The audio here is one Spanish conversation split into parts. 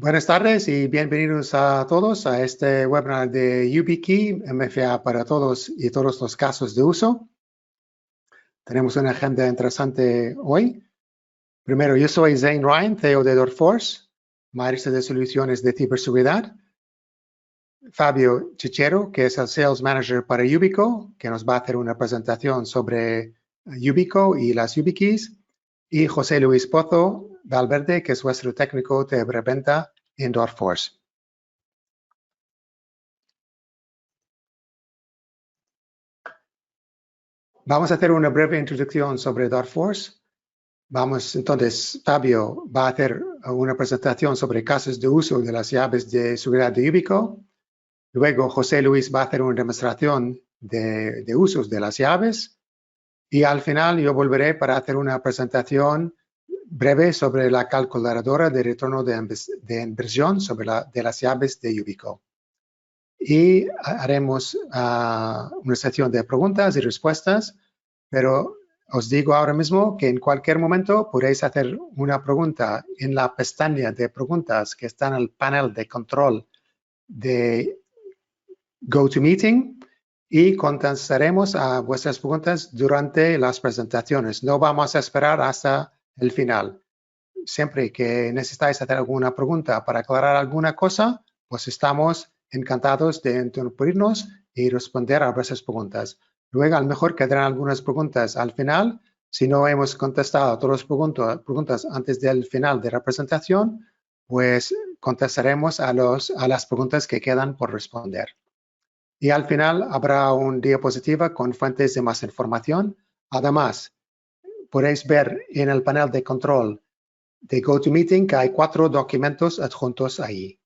Buenas tardes y bienvenidos a todos a este webinar de YubiKey, MFA para todos y todos los casos de uso. Tenemos una agenda interesante hoy. Primero, yo soy Zane Ryan, CEO de Dorforce, maestro de soluciones de ciberseguridad. Fabio Chichero, que es el Sales Manager para Yubico, que nos va a hacer una presentación sobre Yubico y las YubiKeys. Y José Luis Pozo Valverde, que es vuestro técnico de preventa en Dorforce. Vamos a hacer una breve introducción sobre Dorforce. Entonces, Fabio va a hacer una presentación sobre casos de uso de las llaves de seguridad de Yubico. Luego, José Luis va a hacer una demostración de usos de las llaves. Y al final, yo volveré para hacer una presentación breve sobre la calculadora de retorno de inversión de las llaves de Yubico. Y haremos una sección de preguntas y respuestas, pero os digo ahora mismo que en cualquier momento podéis hacer una pregunta en la pestaña de preguntas que está en el panel de control de GoToMeeting y contestaremos a vuestras preguntas durante las presentaciones. No vamos a esperar hasta el final. Siempre que necesitáis hacer alguna pregunta para aclarar alguna cosa, pues estamos encantados de interrumpirnos y responder a vuestras preguntas. Luego, a lo mejor quedarán algunas preguntas al final. Si no hemos contestado todas las preguntas antes del final de la presentación, pues contestaremos a las preguntas que quedan por responder. Y al final habrá una diapositiva con fuentes de más información. Además, podéis ver en el panel de control de GoToMeeting que hay 4 documentos adjuntos ahí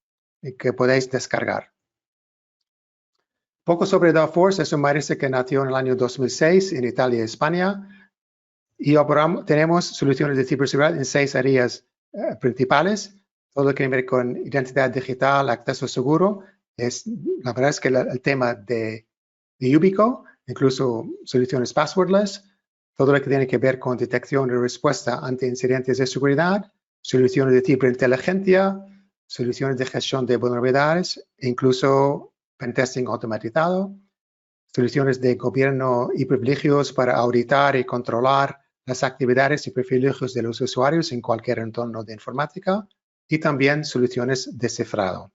que podéis descargar. Poco sobre Dorforce. Es un maestro que nació en el año 2006 en Italia y España. Y tenemos soluciones de ciberseguridad en 6 áreas principales. Todo lo que tiene que ver con identidad digital, acceso seguro. La verdad es que el tema de Yubico, incluso soluciones passwordless. Todo lo que tiene que ver con detección y respuesta ante incidentes de seguridad, soluciones de ciberinteligencia, soluciones de gestión de vulnerabilidades, incluso pentesting automatizado, soluciones de gobierno y privilegios para auditar y controlar las actividades y privilegios de los usuarios en cualquier entorno de informática y también soluciones de cifrado.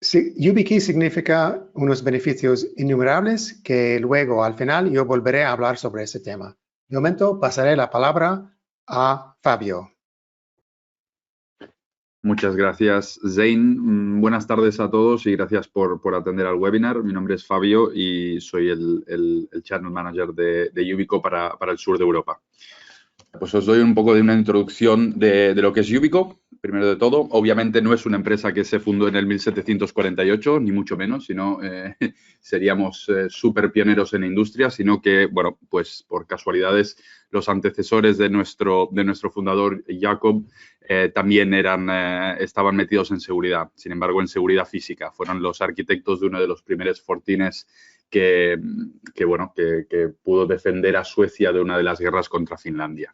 YubiKey significa unos beneficios innumerables que luego al final yo volveré a hablar sobre ese tema. De momento pasaré la palabra a Fabio. Muchas gracias, Zane. Buenas tardes a todos y gracias por atender al webinar. Mi nombre es Fabio y soy el Channel Manager de Yubico para el sur de Europa. Pues os doy un poco de una introducción de lo que es Yubico. Primero de todo, obviamente no es una empresa que se fundó en el 1748, ni mucho menos, sino seríamos súper pioneros en la industria, sino que, bueno, pues por casualidades, los antecesores de nuestro fundador, Jacob, también estaban metidos en seguridad, sin embargo, en seguridad física. Fueron los arquitectos de uno de los primeros fortines que pudo defender a Suecia de una de las guerras contra Finlandia.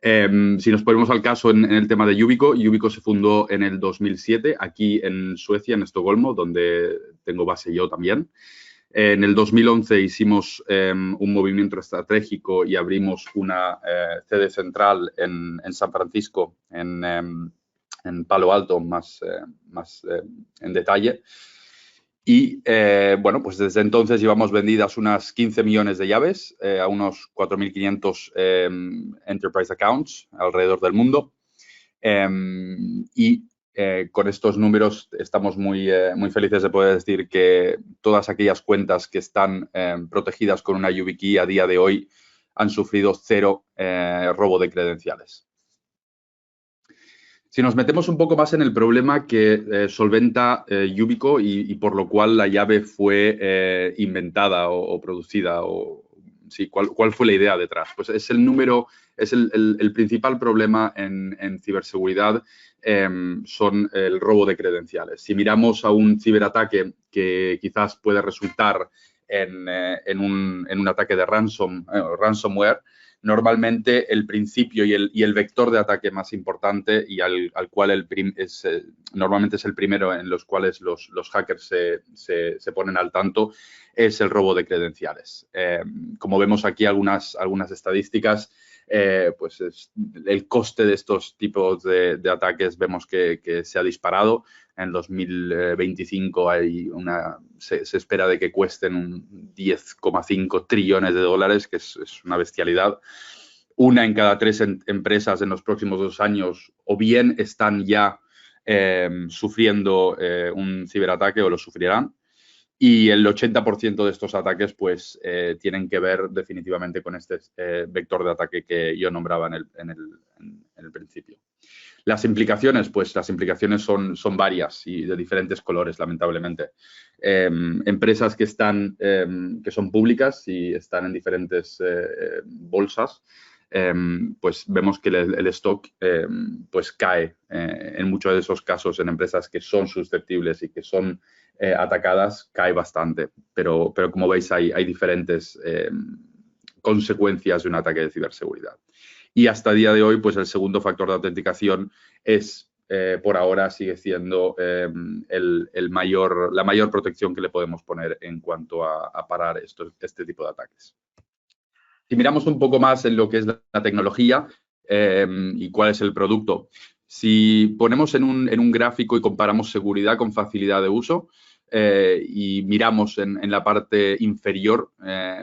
Si nos ponemos al caso en el tema de Yubico, Yubico se fundó en el 2007 aquí en Suecia, en Estocolmo, donde tengo base yo también. En el 2011 hicimos un movimiento estratégico y abrimos una sede central en San Francisco, en Palo Alto, más en detalle. Y, bueno, pues desde entonces llevamos vendidas unas 15 millones de llaves a unos 4.500 enterprise accounts alrededor del mundo. Con estos números estamos muy felices de poder decir que todas aquellas cuentas que están protegidas con una YubiKey a día de hoy han sufrido 0 robo de credenciales. Si nos metemos un poco más en el problema que solventa Yubico y por lo cual la llave fue inventada o producida, sí, ¿cuál fue la idea detrás? Pues es el principal problema en ciberseguridad, son el robo de credenciales. Si miramos a un ciberataque que quizás puede resultar en un ataque de ransomware, normalmente el principio y el vector de ataque más importante y al cual normalmente es el primero en los cuales los hackers se ponen al tanto, es el robo de credenciales. Como vemos aquí algunas estadísticas, pues el coste de estos tipos de ataques vemos que se ha disparado. En 2025 se espera de que cuesten un 10,5 trillones de dólares, que es una bestialidad. Una en cada 3 empresas en los próximos 2 años o bien están ya sufriendo un ciberataque o lo sufrirán. Y el 80% de estos ataques pues tienen que ver definitivamente con este vector de ataque que yo nombraba en el principio. Las implicaciones, pues las implicaciones son varias y de diferentes colores, lamentablemente. Empresas que son públicas y están en diferentes bolsas, pues vemos que el stock pues cae en muchos de esos casos en empresas que son susceptibles y que son atacadas, cae bastante. Pero como veis, hay diferentes consecuencias de un ataque de ciberseguridad. Y hasta el día de hoy, pues el segundo factor de autenticación por ahora sigue siendo la mayor protección que le podemos poner en cuanto a parar este tipo de ataques. Si miramos un poco más en lo que es la tecnología y cuál es el producto, si ponemos en un gráfico y comparamos seguridad con facilidad de uso, y miramos en la parte inferior,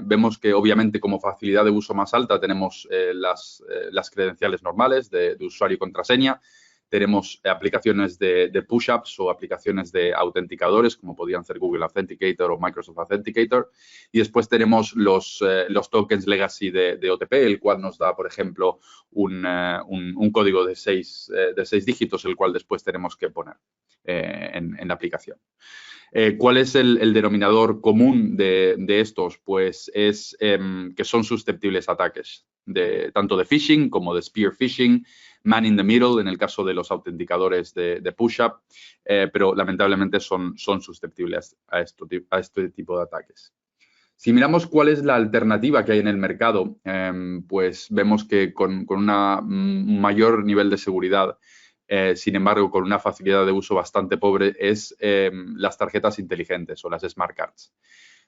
vemos que obviamente como facilidad de uso más alta tenemos las credenciales normales de usuario y contraseña, tenemos aplicaciones de push-ups o aplicaciones de autenticadores como podrían ser Google Authenticator o Microsoft Authenticator, y después tenemos los tokens legacy de OTP, el cual nos da, por ejemplo, un código de 6 dígitos, el cual después tenemos que poner en la aplicación. ¿Cuál es el denominador común de estos? Pues es que son susceptibles a ataques, tanto de phishing como de spear phishing, man in the middle en el caso de los autenticadores de push-up, pero lamentablemente son susceptibles a este tipo de ataques. Si miramos cuál es la alternativa que hay en el mercado, pues vemos que con un mayor nivel de seguridad, sin embargo, con una facilidad de uso bastante pobre, es las tarjetas inteligentes o las smart cards.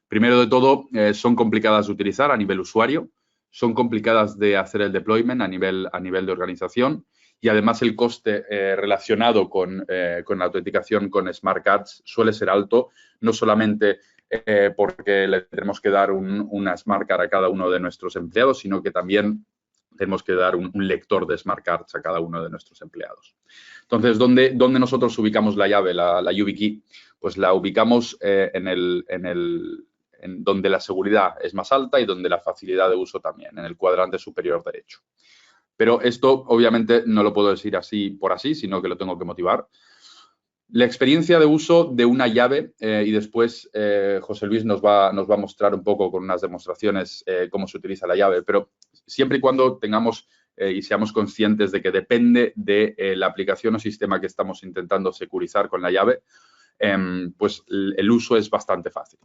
Primero de todo, son complicadas de utilizar a nivel usuario, son complicadas de hacer el deployment a nivel de organización y además el coste relacionado con la autenticación con smart cards suele ser alto, no solamente porque le tenemos que dar una smart card a cada uno de nuestros empleados, sino que también tenemos que dar un lector de smart cards a cada uno de nuestros empleados. Entonces, ¿dónde nosotros ubicamos la llave, la YubiKey? Pues la ubicamos en donde la seguridad es más alta y donde la facilidad de uso también, en el cuadrante superior derecho. Pero esto, obviamente, no lo puedo decir así por así, sino que lo tengo que motivar. La experiencia de uso de una llave, y después José Luis nos va a mostrar un poco con unas demostraciones cómo se utiliza la llave, pero siempre y cuando tengamos y seamos conscientes de que depende de la aplicación o sistema que estamos intentando securizar con la llave, pues el uso es bastante fácil.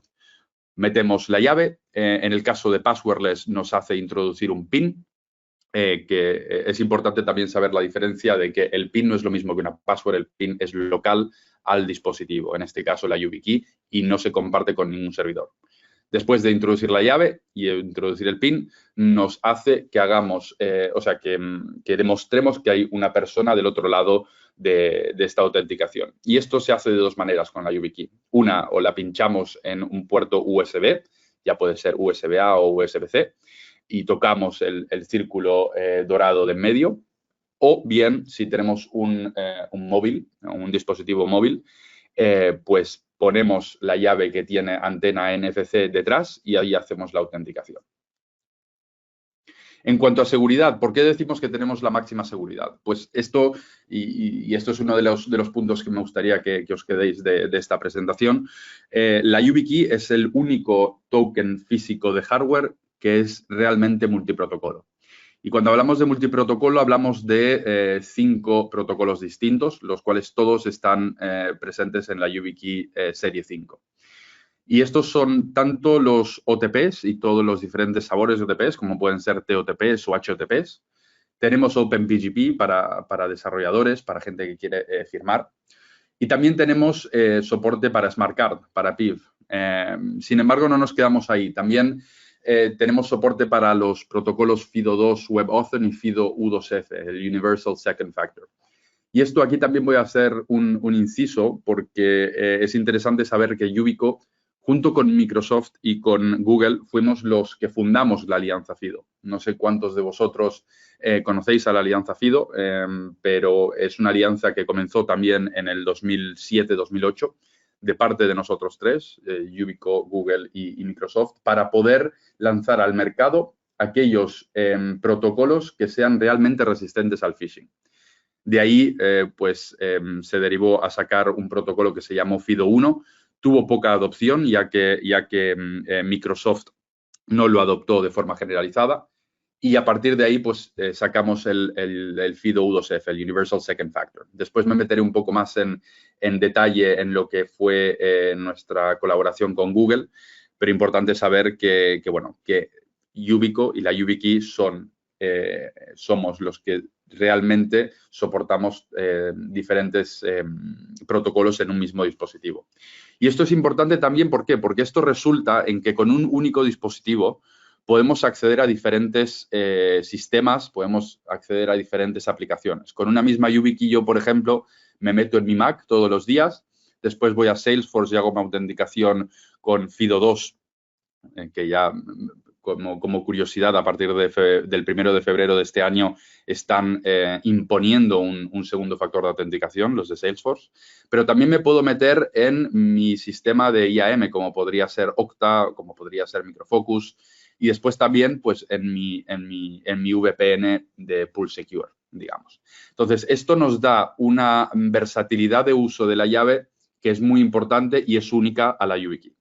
Metemos la llave, en el caso de passwordless nos hace introducir un PIN, que es importante también saber la diferencia de que el PIN no es lo mismo que una password, el PIN es local al dispositivo, en este caso la YubiKey, y no se comparte con ningún servidor. Después de introducir la llave y introducir el PIN, nos hace que hagamos, que demostremos que hay una persona del otro lado de esta autenticación. Y esto se hace de dos maneras con la YubiKey. Una, o la pinchamos en un puerto USB, ya puede ser USB-A o USB-C, y tocamos el círculo dorado de en medio, o bien si tenemos un móvil, un dispositivo móvil, pues ponemos la llave que tiene antena NFC detrás y ahí hacemos la autenticación. En cuanto a seguridad, ¿por qué decimos que tenemos la máxima seguridad? Pues esto, y esto es uno de los puntos que me gustaría que os quedéis de esta presentación, la YubiKey es el único token físico de hardware que es realmente multiprotocolo. Y cuando hablamos de multiprotocolo, hablamos de 5 protocolos distintos, los cuales todos están presentes en la YubiKey Serie 5. Y estos son tanto los OTPs y todos los diferentes sabores de OTPs, como pueden ser TOTPs o HOTPs. Tenemos OpenPGP para desarrolladores, para gente que quiere firmar. Y también tenemos soporte para Smart Card, para PIV. Sin embargo, no nos quedamos ahí. También tenemos soporte para los protocolos FIDO2 WebAuthn y FIDO U2F, el Universal Second Factor. Y esto aquí también voy a hacer un inciso porque es interesante saber que Yubico, junto con Microsoft y con Google, fuimos los que fundamos la Alianza FIDO. No sé cuántos de vosotros conocéis a la Alianza FIDO, pero es una alianza que comenzó también en el 2007-2008 de parte de nosotros tres, Yubico, Google y Microsoft, para poder lanzar al mercado aquellos protocolos que sean realmente resistentes al phishing. De ahí, se derivó a sacar un protocolo que se llamó FIDO1. Tuvo poca adopción, ya que Microsoft no lo adoptó de forma generalizada. Y a partir de ahí, sacamos el FIDO U2F, el Universal Second Factor. Después me meteré un poco más en detalle en lo que fue nuestra colaboración con Google, pero importante saber que Yubico y la YubiKey somos los que realmente soportamos diferentes protocolos en un mismo dispositivo. Y esto es importante también, ¿por qué? Porque esto resulta en que con un único dispositivo podemos acceder a diferentes sistemas, podemos acceder a diferentes aplicaciones. Con una misma YubiKey yo, por ejemplo, me meto en mi Mac todos los días, después voy a Salesforce y hago mi autenticación con FIDO2, que ya como curiosidad, a partir del 1 de febrero de este año están imponiendo un segundo factor de autenticación, los de Salesforce. Pero también me puedo meter en mi sistema de IAM, como podría ser Okta, como podría ser Microfocus, y después también en mi VPN de PulseSecure, digamos. Entonces, esto nos da una versatilidad de uso de la llave que es muy importante y es única a la YubiKey.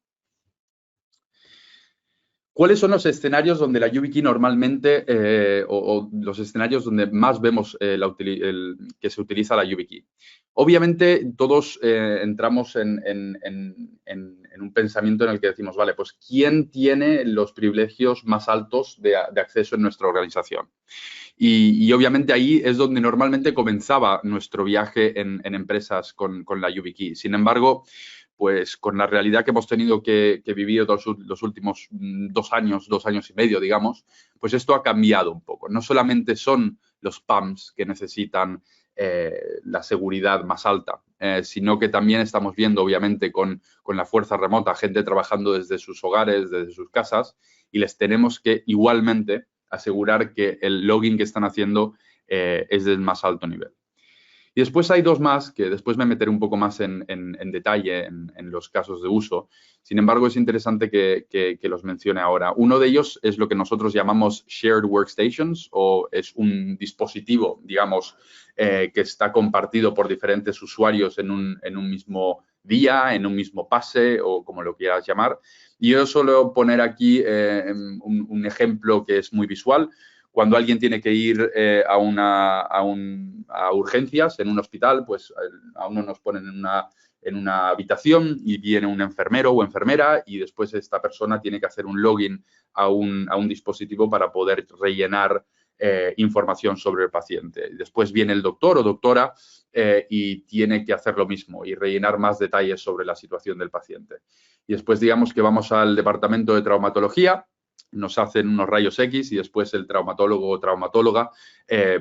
¿Cuáles son los escenarios donde la YubiKey normalmente, o los escenarios donde más vemos que se utiliza la YubiKey? Obviamente, todos entramos en un pensamiento en el que decimos, vale, pues ¿quién tiene los privilegios más altos de acceso en nuestra organización? Y obviamente ahí es donde normalmente comenzaba nuestro viaje en empresas con la YubiKey. Sin embargo, pues con la realidad que hemos tenido que vivir los últimos 2 años, 2 años y medio, digamos, pues esto ha cambiado un poco. No solamente son los PAMs que necesitan la seguridad más alta, sino que también estamos viendo, obviamente, con la fuerza remota, gente trabajando desde sus hogares, desde sus casas, y les tenemos que igualmente asegurar que el login que están haciendo es del más alto nivel. Y después hay 2 más, que después me meteré un poco más en detalle en los casos de uso. Sin embargo, es interesante que los mencione ahora. Uno de ellos es lo que nosotros llamamos Shared Workstations, o es un dispositivo, digamos, que está compartido por diferentes usuarios en un mismo día, en un mismo pase, o como lo quieras llamar. Y yo suelo poner aquí un ejemplo que es muy visual. Cuando alguien tiene que ir a urgencias en un hospital, pues a uno nos ponen en una habitación y viene un enfermero o enfermera y después esta persona tiene que hacer un login a un dispositivo para poder rellenar información sobre el paciente. Después viene el doctor o doctora y tiene que hacer lo mismo y rellenar más detalles sobre la situación del paciente. Y después digamos que vamos al departamento de traumatología, nos hacen unos rayos X y después el traumatólogo o traumatóloga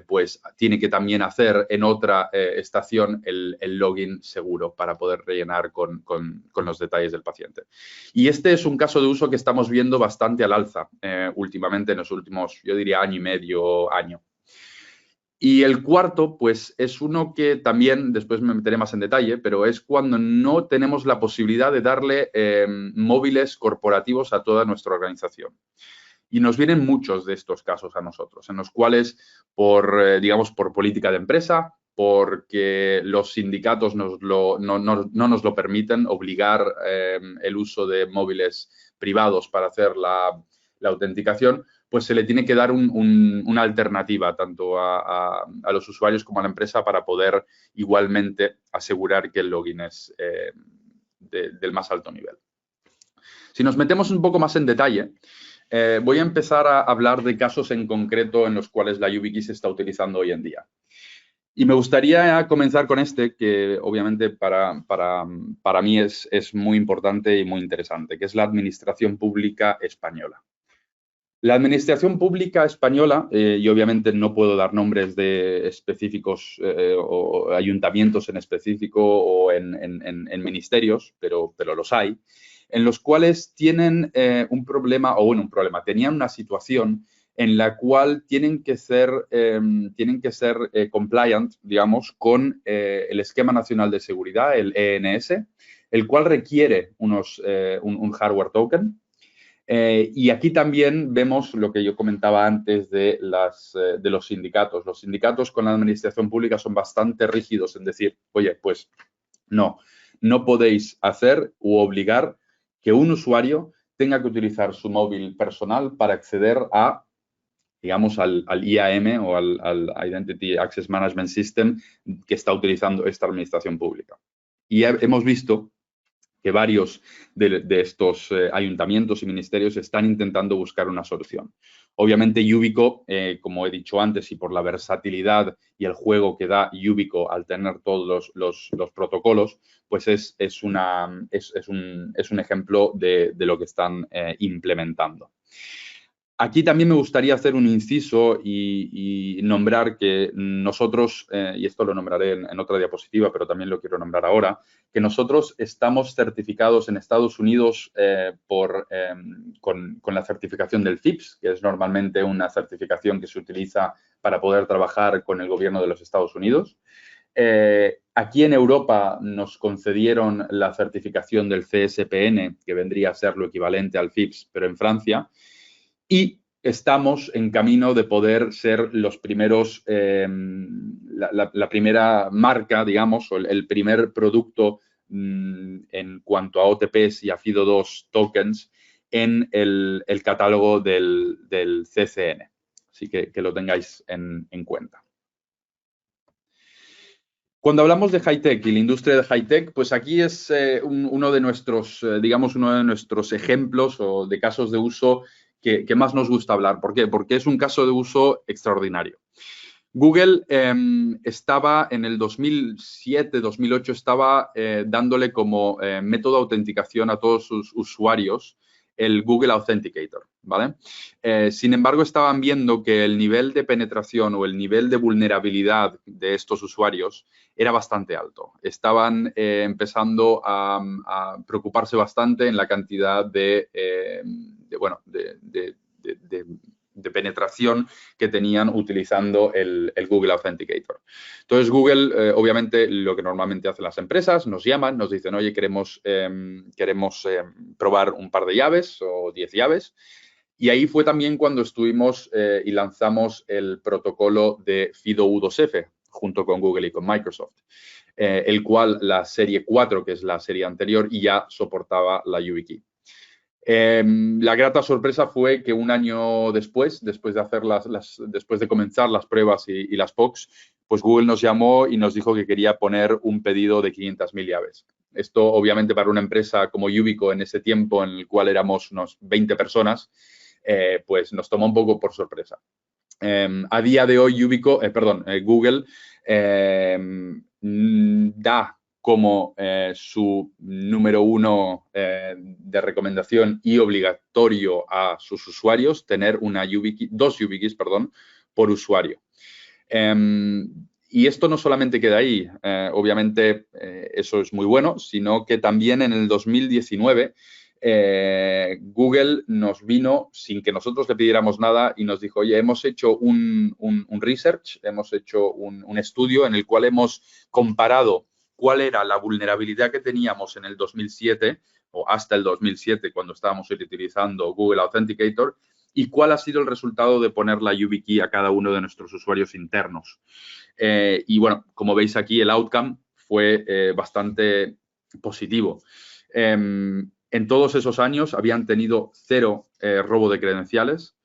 pues tiene que también hacer en otra estación el login seguro para poder rellenar con los detalles del paciente. Y este es un caso de uso que estamos viendo bastante al alza últimamente en los últimos, yo diría, año y medio, año. Y el cuarto, pues, es uno que también, después me meteré más en detalle, pero es cuando no tenemos la posibilidad de darle móviles corporativos a toda nuestra organización. Y nos vienen muchos de estos casos a nosotros, en los cuales, digamos, por política de empresa, porque los sindicatos no nos lo permiten, obligar el uso de móviles privados para hacer la autenticación, pues se le tiene que dar una alternativa tanto a los usuarios como a la empresa para poder igualmente asegurar que el login es del más alto nivel. Si nos metemos un poco más en detalle, voy a empezar a hablar de casos en concreto en los cuales la YubiKey se está utilizando hoy en día. Y me gustaría comenzar con este, que obviamente para mí es muy importante y muy interesante, que es la Administración Pública Española. La Administración Pública Española, y obviamente no puedo dar nombres de específicos o ayuntamientos en específico o en ministerios, pero los hay, en los cuales tienen un problema, o bueno, un problema, tenían una situación en la cual tienen que ser compliant, digamos, con el Esquema Nacional de Seguridad, el ENS, el cual requiere un hardware token. Y aquí también vemos lo que yo comentaba antes de los sindicatos. Los sindicatos con la administración pública son bastante rígidos en decir, oye, pues no podéis hacer u obligar que un usuario tenga que utilizar su móvil personal para acceder a, digamos, al IAM o al Identity Access Management System que está utilizando esta administración pública. Y hemos visto que varios de estos ayuntamientos y ministerios están intentando buscar una solución. Obviamente, Yubico, como he dicho antes, y por la versatilidad y el juego que da Yubico al tener todos los protocolos, pues es un ejemplo de lo que están implementando. Aquí también me gustaría hacer un inciso y nombrar que nosotros, y esto lo nombraré en otra diapositiva, pero también lo quiero nombrar ahora, que nosotros estamos certificados en Estados Unidos con la certificación del FIPS, que es normalmente una certificación que se utiliza para poder trabajar con el gobierno de los Estados Unidos. Aquí en Europa nos concedieron la certificación del CSPN, que vendría a ser lo equivalente al FIPS, pero en Francia. Y estamos en camino de poder ser los primeros, la primera marca, digamos, o el primer producto en cuanto a OTPs y a FIDO2 tokens en el catálogo del CCN. Así que lo tengáis en cuenta. Cuando hablamos de high-tech y la industria de high-tech, pues aquí es uno de nuestros ejemplos o de casos de uso que más nos gusta hablar. ¿Por qué? Porque es un caso de uso extraordinario. Google estaba en el 2007, 2008, estaba dándole como método de autenticación a todos sus usuarios el Google Authenticator, ¿vale? Sin embargo, estaban viendo que el nivel de penetración o el nivel de vulnerabilidad de estos usuarios era bastante alto. Estaban empezando a preocuparse bastante en la cantidad de penetración que tenían utilizando el Google Authenticator. Entonces, Google, obviamente, lo que normalmente hacen las empresas, nos llaman, nos dicen, oye, queremos probar un par de llaves o 10 llaves. Y ahí fue también cuando estuvimos y lanzamos el protocolo de FIDO-U2F junto con Google y con Microsoft, el cual la serie 4, que es la serie anterior, ya soportaba la YubiKey. La grata sorpresa fue que un año después de después de comenzar las pruebas y las POCs, pues Google nos llamó y nos dijo que quería poner un pedido de 500.000 llaves. Esto, obviamente, para una empresa como Yubico en ese tiempo, en el cual éramos unos 20 personas, pues nos tomó un poco por sorpresa. A día de hoy, Google da como su número 1 de recomendación y obligatorio a sus usuarios tener dos YubiKeys, por usuario. Y esto no solamente queda ahí, obviamente eso es muy bueno, sino que también en el 2019 Google nos vino sin que nosotros le pidiéramos nada y nos dijo, oye, hemos hecho un research, hemos hecho un estudio en el cual hemos comparado cuál era la vulnerabilidad que teníamos en el 2007 o hasta el 2007 cuando estábamos utilizando Google Authenticator y cuál ha sido el resultado de poner la YubiKey a cada uno de nuestros usuarios internos. Y bueno, como veis aquí, el outcome fue bastante positivo. En todos esos años habían tenido 0 robo de credenciales,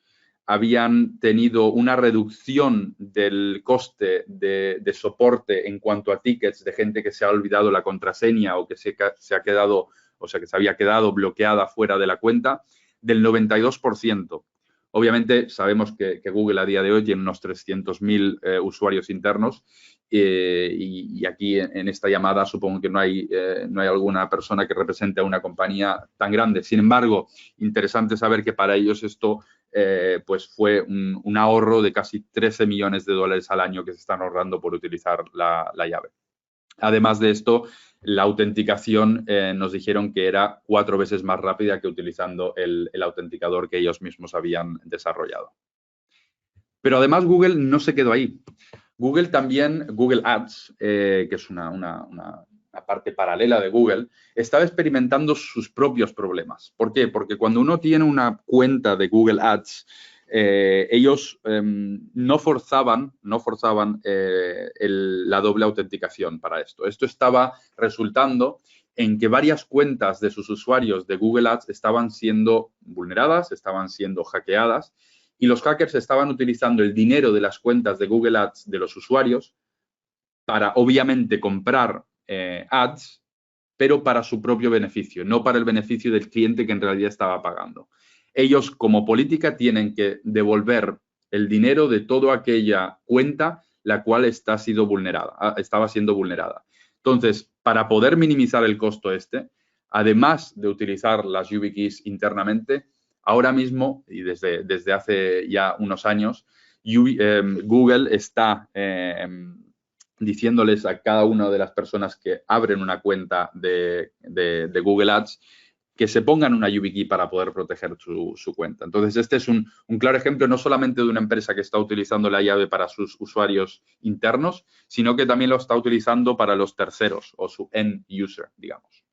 habían tenido una reducción del coste de soporte en cuanto a tickets de gente que se ha olvidado la contraseña o que se ha quedado o sea que se había quedado bloqueada fuera de la cuenta, del 92%. Obviamente sabemos que Google a día de hoy tiene unos 300.000 usuarios internos y aquí en esta llamada supongo que no hay alguna persona que represente a una compañía tan grande. Sin embargo, interesante saber que para ellos esto pues fue un ahorro de casi 13 millones de dólares al año que se están ahorrando por utilizar la llave. Además de esto, la autenticación nos dijeron que era 4 veces más rápida que utilizando el autenticador que ellos mismos habían desarrollado. Pero además Google no se quedó ahí. Google Ads, que es una parte paralela de Google, estaba experimentando sus propios problemas. ¿Por qué? Porque cuando uno tiene una cuenta de Google Ads, ellos no forzaban la doble autenticación para esto. Esto estaba resultando en que varias cuentas de sus usuarios de Google Ads estaban siendo vulneradas, estaban siendo hackeadas, y los hackers estaban utilizando el dinero de las cuentas de Google Ads de los usuarios para, obviamente, comprar ads, pero para su propio beneficio, no para el beneficio del cliente que en realidad estaba pagando. Ellos, como política, tienen que devolver el dinero de toda aquella cuenta la cual estaba siendo vulnerada. Entonces, para poder minimizar el costo además de utilizar las YubiKeys internamente, ahora mismo, y desde hace ya unos años, Google está diciéndoles a cada una de las personas que abren una cuenta de Google Ads que se pongan una YubiKey para poder proteger su cuenta. Entonces, este es un claro ejemplo no solamente de una empresa que está utilizando la llave para sus usuarios internos, sino que también lo está utilizando para los terceros o su end user, digamos.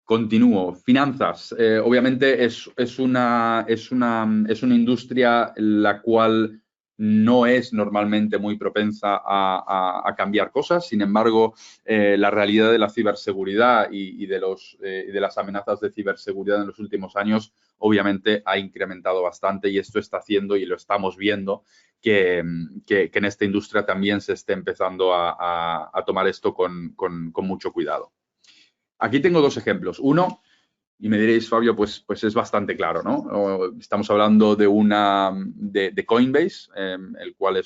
Continúo. Finanzas. Obviamente es una industria la cual no es normalmente muy propensa a cambiar cosas. Sin embargo, la realidad de la ciberseguridad y de las amenazas de ciberseguridad en los últimos años obviamente ha incrementado bastante y esto está haciendo, y lo estamos viendo, que en esta industria también se esté empezando a tomar esto con mucho cuidado. Aquí tengo 2 ejemplos. Uno, y me diréis, Fabio, pues es bastante claro, ¿no? Estamos hablando de Coinbase, el cual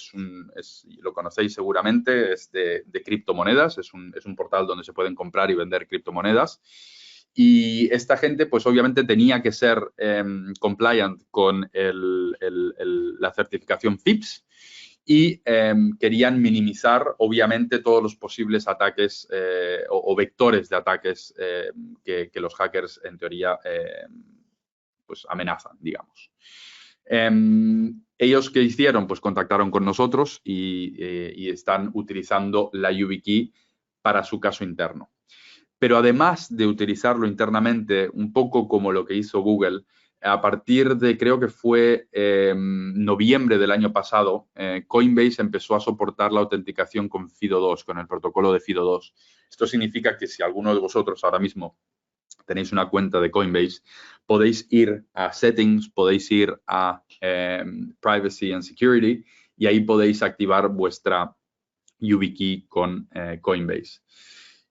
lo conocéis seguramente, es de criptomonedas, es un portal donde se pueden comprar y vender criptomonedas. Y esta gente, pues obviamente tenía que ser compliant con la certificación FIPS y querían minimizar, obviamente, todos los posibles ataques o vectores de ataques que los hackers, en teoría, pues amenazan, digamos. ¿Ellos qué hicieron? Pues contactaron con nosotros y están utilizando la YubiKey para su caso interno. Pero además de utilizarlo internamente, un poco como lo que hizo Google, a partir de, creo que fue noviembre del año pasado, Coinbase empezó a soportar la autenticación con FIDO2, con el protocolo de FIDO2. Esto significa que si alguno de vosotros ahora mismo tenéis una cuenta de Coinbase, podéis ir a Settings, podéis ir a Privacy and Security y ahí podéis activar vuestra YubiKey con Coinbase.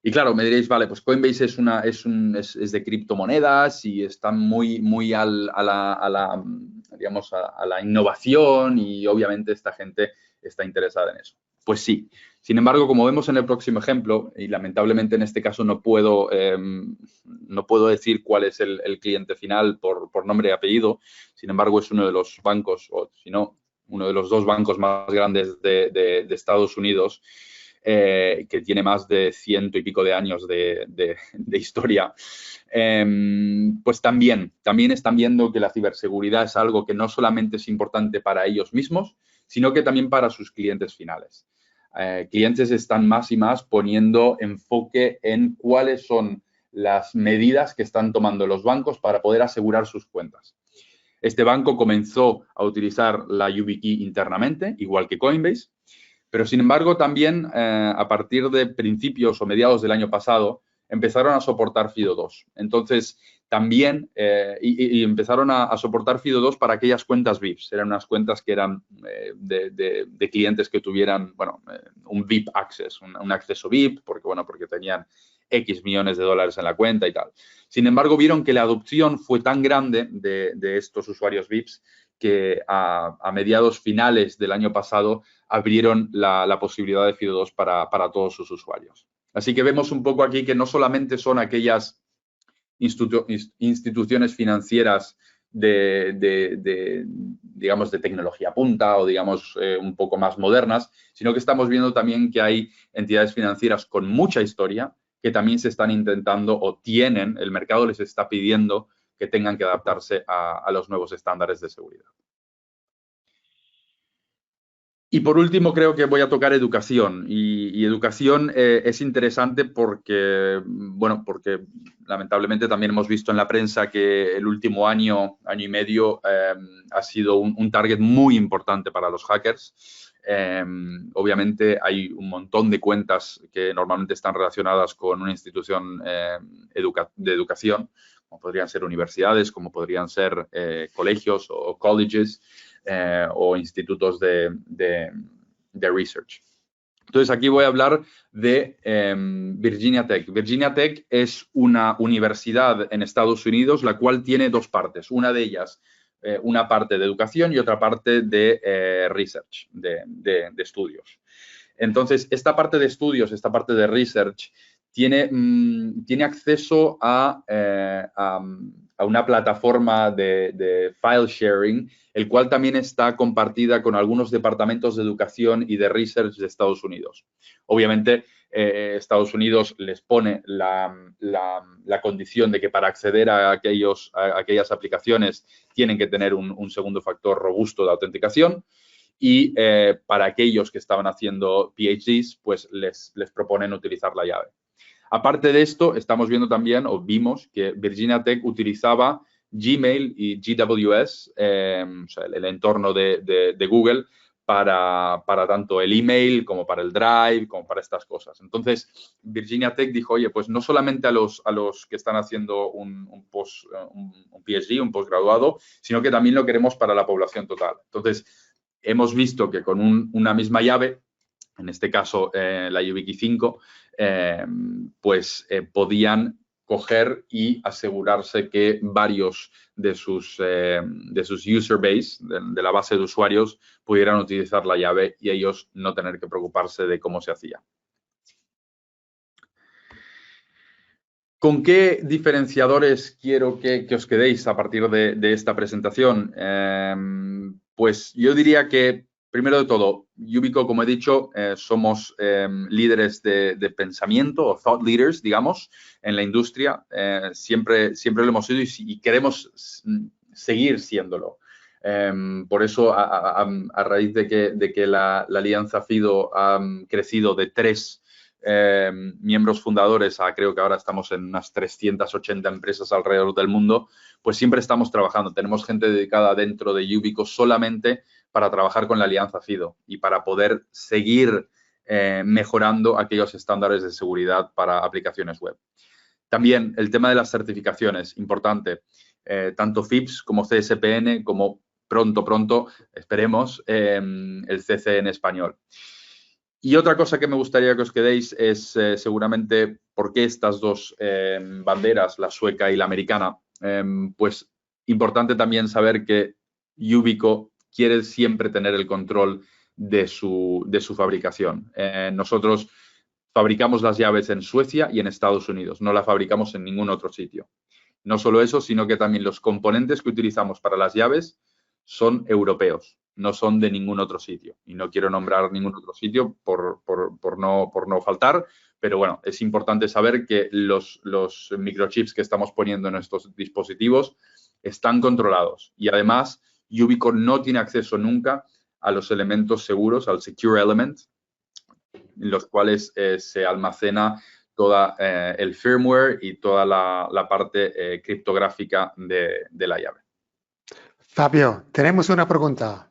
Y claro, me diréis, vale, pues Coinbase es de criptomonedas y está muy a la innovación y obviamente esta gente está interesada en eso. Pues sí. Sin embargo, como vemos en el próximo ejemplo, y lamentablemente en este caso no puedo decir cuál es el cliente final por nombre y apellido, sin embargo es uno de los bancos, o si no, uno de los 2 bancos más grandes de Estados Unidos, que tiene más de 100 y pico de años de historia, pues también están viendo que la ciberseguridad es algo que no solamente es importante para ellos mismos, sino que también para sus clientes finales. Clientes están más y más poniendo enfoque en cuáles son las medidas que están tomando los bancos para poder asegurar sus cuentas. Este banco comenzó a utilizar la YubiKey internamente, igual que Coinbase, pero sin embargo también a partir de principios o mediados del año pasado empezaron a soportar FIDO2. Entonces también y empezaron a soportar FIDO2 para aquellas cuentas VIPs. Eran unas cuentas que eran de clientes que tuvieran, bueno, un VIP access, un acceso VIP, porque tenían X millones de dólares en la cuenta y tal. Sin embargo, vieron que la adopción fue tan grande de estos usuarios VIPs que a mediados finales del año pasado abrieron la posibilidad de FIDO2 para todos sus usuarios. Así que vemos un poco aquí que no solamente son aquellas instituciones financieras digamos, de tecnología punta o, digamos, un poco más modernas, sino que estamos viendo también que hay entidades financieras con mucha historia que también se están intentando o tienen, el mercado les está pidiendo que tengan que adaptarse a los nuevos estándares de seguridad. Y por último, creo que voy a tocar educación. Y educación es interesante porque, bueno, porque lamentablemente también hemos visto en la prensa que el último año y medio ha sido un target muy importante para los hackers. Obviamente hay un montón de cuentas que normalmente están relacionadas con una institución de educación, como podrían ser universidades, como podrían ser colegios o colleges, o institutos de research. Entonces, aquí voy a hablar de Virginia Tech. Virginia Tech es una universidad en Estados Unidos, la cual tiene dos partes. Una de ellas, una parte de educación y otra parte de research, de estudios. Entonces, esta parte de estudios, esta parte de research, tiene acceso a una plataforma de file sharing, el cual también está compartida con algunos departamentos de educación y de research de Estados Unidos. Obviamente, Estados Unidos les pone la condición de que para acceder a aquellas aplicaciones tienen que tener un segundo factor robusto de autenticación. Y para aquellos que estaban haciendo PhDs, pues les proponen utilizar la llave. Aparte de esto, estamos viendo también, o vimos, que Virginia Tech utilizaba Gmail y GWS, o sea, el entorno de Google, para tanto el email como para el Drive, como para estas cosas. Entonces, Virginia Tech dijo, oye, pues no solamente a los que están haciendo un PhD, un posgraduado, sino que también lo queremos para la población total. Entonces, hemos visto que con una misma llave, en este caso la YubiKey 5, pues podían coger y asegurarse que varios de sus user base, de la base de usuarios, pudieran utilizar la llave y ellos no tener que preocuparse de cómo se hacía. ¿Con qué diferenciadores quiero que os quedéis a partir de esta presentación? Pues yo diría que, primero de todo, Yubico, como he dicho, somos líderes de pensamiento o thought leaders, digamos, en la industria. Siempre lo hemos sido y queremos seguir siéndolo. Por eso, a raíz de que la alianza FIDO ha crecido de 3 miembros fundadores creo que ahora estamos en unas 380 empresas alrededor del mundo, pues siempre estamos trabajando. Tenemos gente dedicada dentro de Yubico solamente para trabajar con la alianza FIDO y para poder seguir mejorando aquellos estándares de seguridad para aplicaciones web. También el tema de las certificaciones, importante. Tanto FIPS como CSPN, como pronto, esperemos, el CC en español. Y otra cosa que me gustaría que os quedéis es seguramente por qué estas dos banderas, la sueca y la americana. Pues importante también saber que Yubico quiere siempre tener el control de su fabricación. Nosotros fabricamos las llaves en Suecia y en Estados Unidos, no la fabricamos en ningún otro sitio. No solo eso, sino que también los componentes que utilizamos para las llaves son europeos, no son de ningún otro sitio. Y no quiero nombrar ningún otro sitio por no faltar, pero bueno, es importante saber que los microchips que estamos poniendo en estos dispositivos están controlados. Y además, Yubico no tiene acceso nunca a los elementos seguros, al Secure Element, en los cuales se almacena toda el firmware y toda la parte criptográfica de la llave. Fabio, tenemos una pregunta.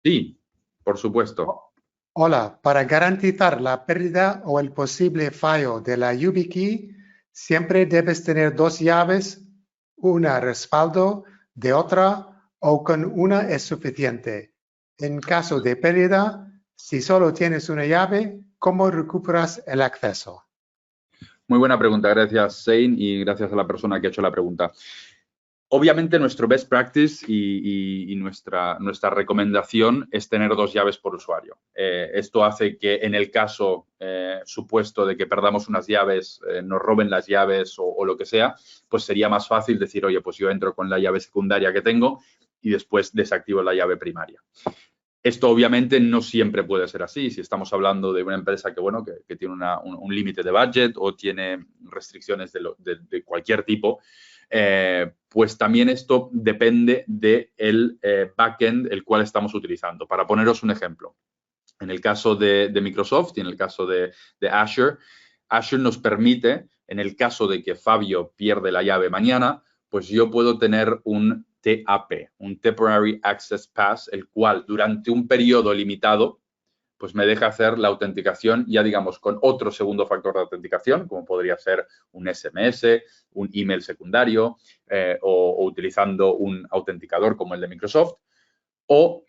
Sí, por supuesto. Hola, para garantizar la pérdida o el posible fallo de la YubiKey, ¿siempre debes tener 2 llaves un respaldo de otra o con una es suficiente. En caso de pérdida, si solo tienes una llave, ¿cómo recuperas el acceso? Muy buena pregunta, gracias Zane y gracias a la persona que ha hecho la pregunta. Obviamente nuestro best practice y nuestra recomendación es tener 2 llaves por usuario. Esto hace que en el caso supuesto de que perdamos unas llaves, nos roben las llaves o lo que sea, pues sería más fácil decir, oye, pues yo entro con la llave secundaria que tengo y después desactivo la llave primaria. Esto obviamente no siempre puede ser así. Si estamos hablando de una empresa que, bueno, que tiene un límite de budget o tiene restricciones de cualquier tipo, pues también esto depende del backend el cual estamos utilizando. Para poneros un ejemplo, en el caso de Microsoft y en el caso de Azure, Azure nos permite, en el caso de que Fabio pierde la llave mañana, pues yo puedo tener un TAP, un Temporary Access Pass, el cual durante un periodo limitado pues me deja hacer la autenticación ya, digamos, con otro segundo factor de autenticación, como podría ser un SMS, un email secundario o utilizando un autenticador como el de Microsoft, o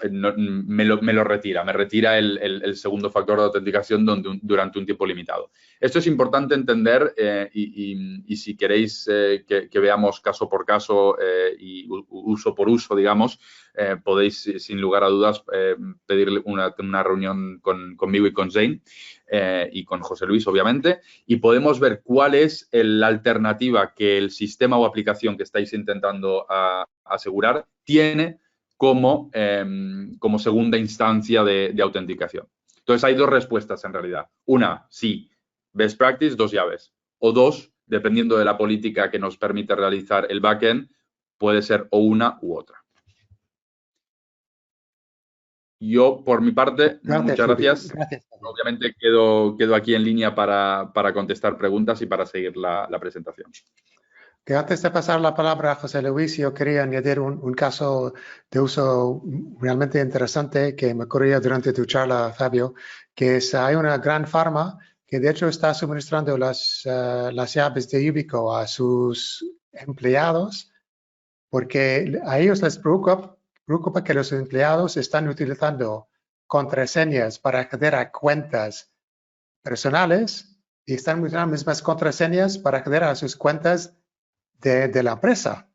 me lo retira, me retira el segundo factor de autenticación durante un tiempo limitado. Esto es importante entender y si queréis que veamos caso por caso y uso por uso, digamos, podéis sin lugar a dudas pedirle una reunión conmigo y con Zane y con José Luis, obviamente, y podemos ver cuál es la alternativa que el sistema o aplicación que estáis intentando asegurar tiene como segunda instancia de autenticación. Entonces, hay 2 respuestas en realidad. Una, sí, best practice, 2 llaves. O 2, dependiendo de la política que nos permite realizar el backend, puede ser o una u otra. Yo, por mi parte, muchas gracias. Obviamente quedo aquí en línea para contestar preguntas y para seguir la presentación. Que antes de pasar la palabra a José Luis, yo quería añadir un caso de uso realmente interesante que me ocurrió durante tu charla, Fabio, que es, hay una gran farma que de hecho está suministrando las llaves de Yubico a sus empleados, porque a ellos les preocupa que los empleados están utilizando contraseñas para acceder a cuentas personales y están usando las mismas contraseñas para acceder a sus cuentas de la empresa.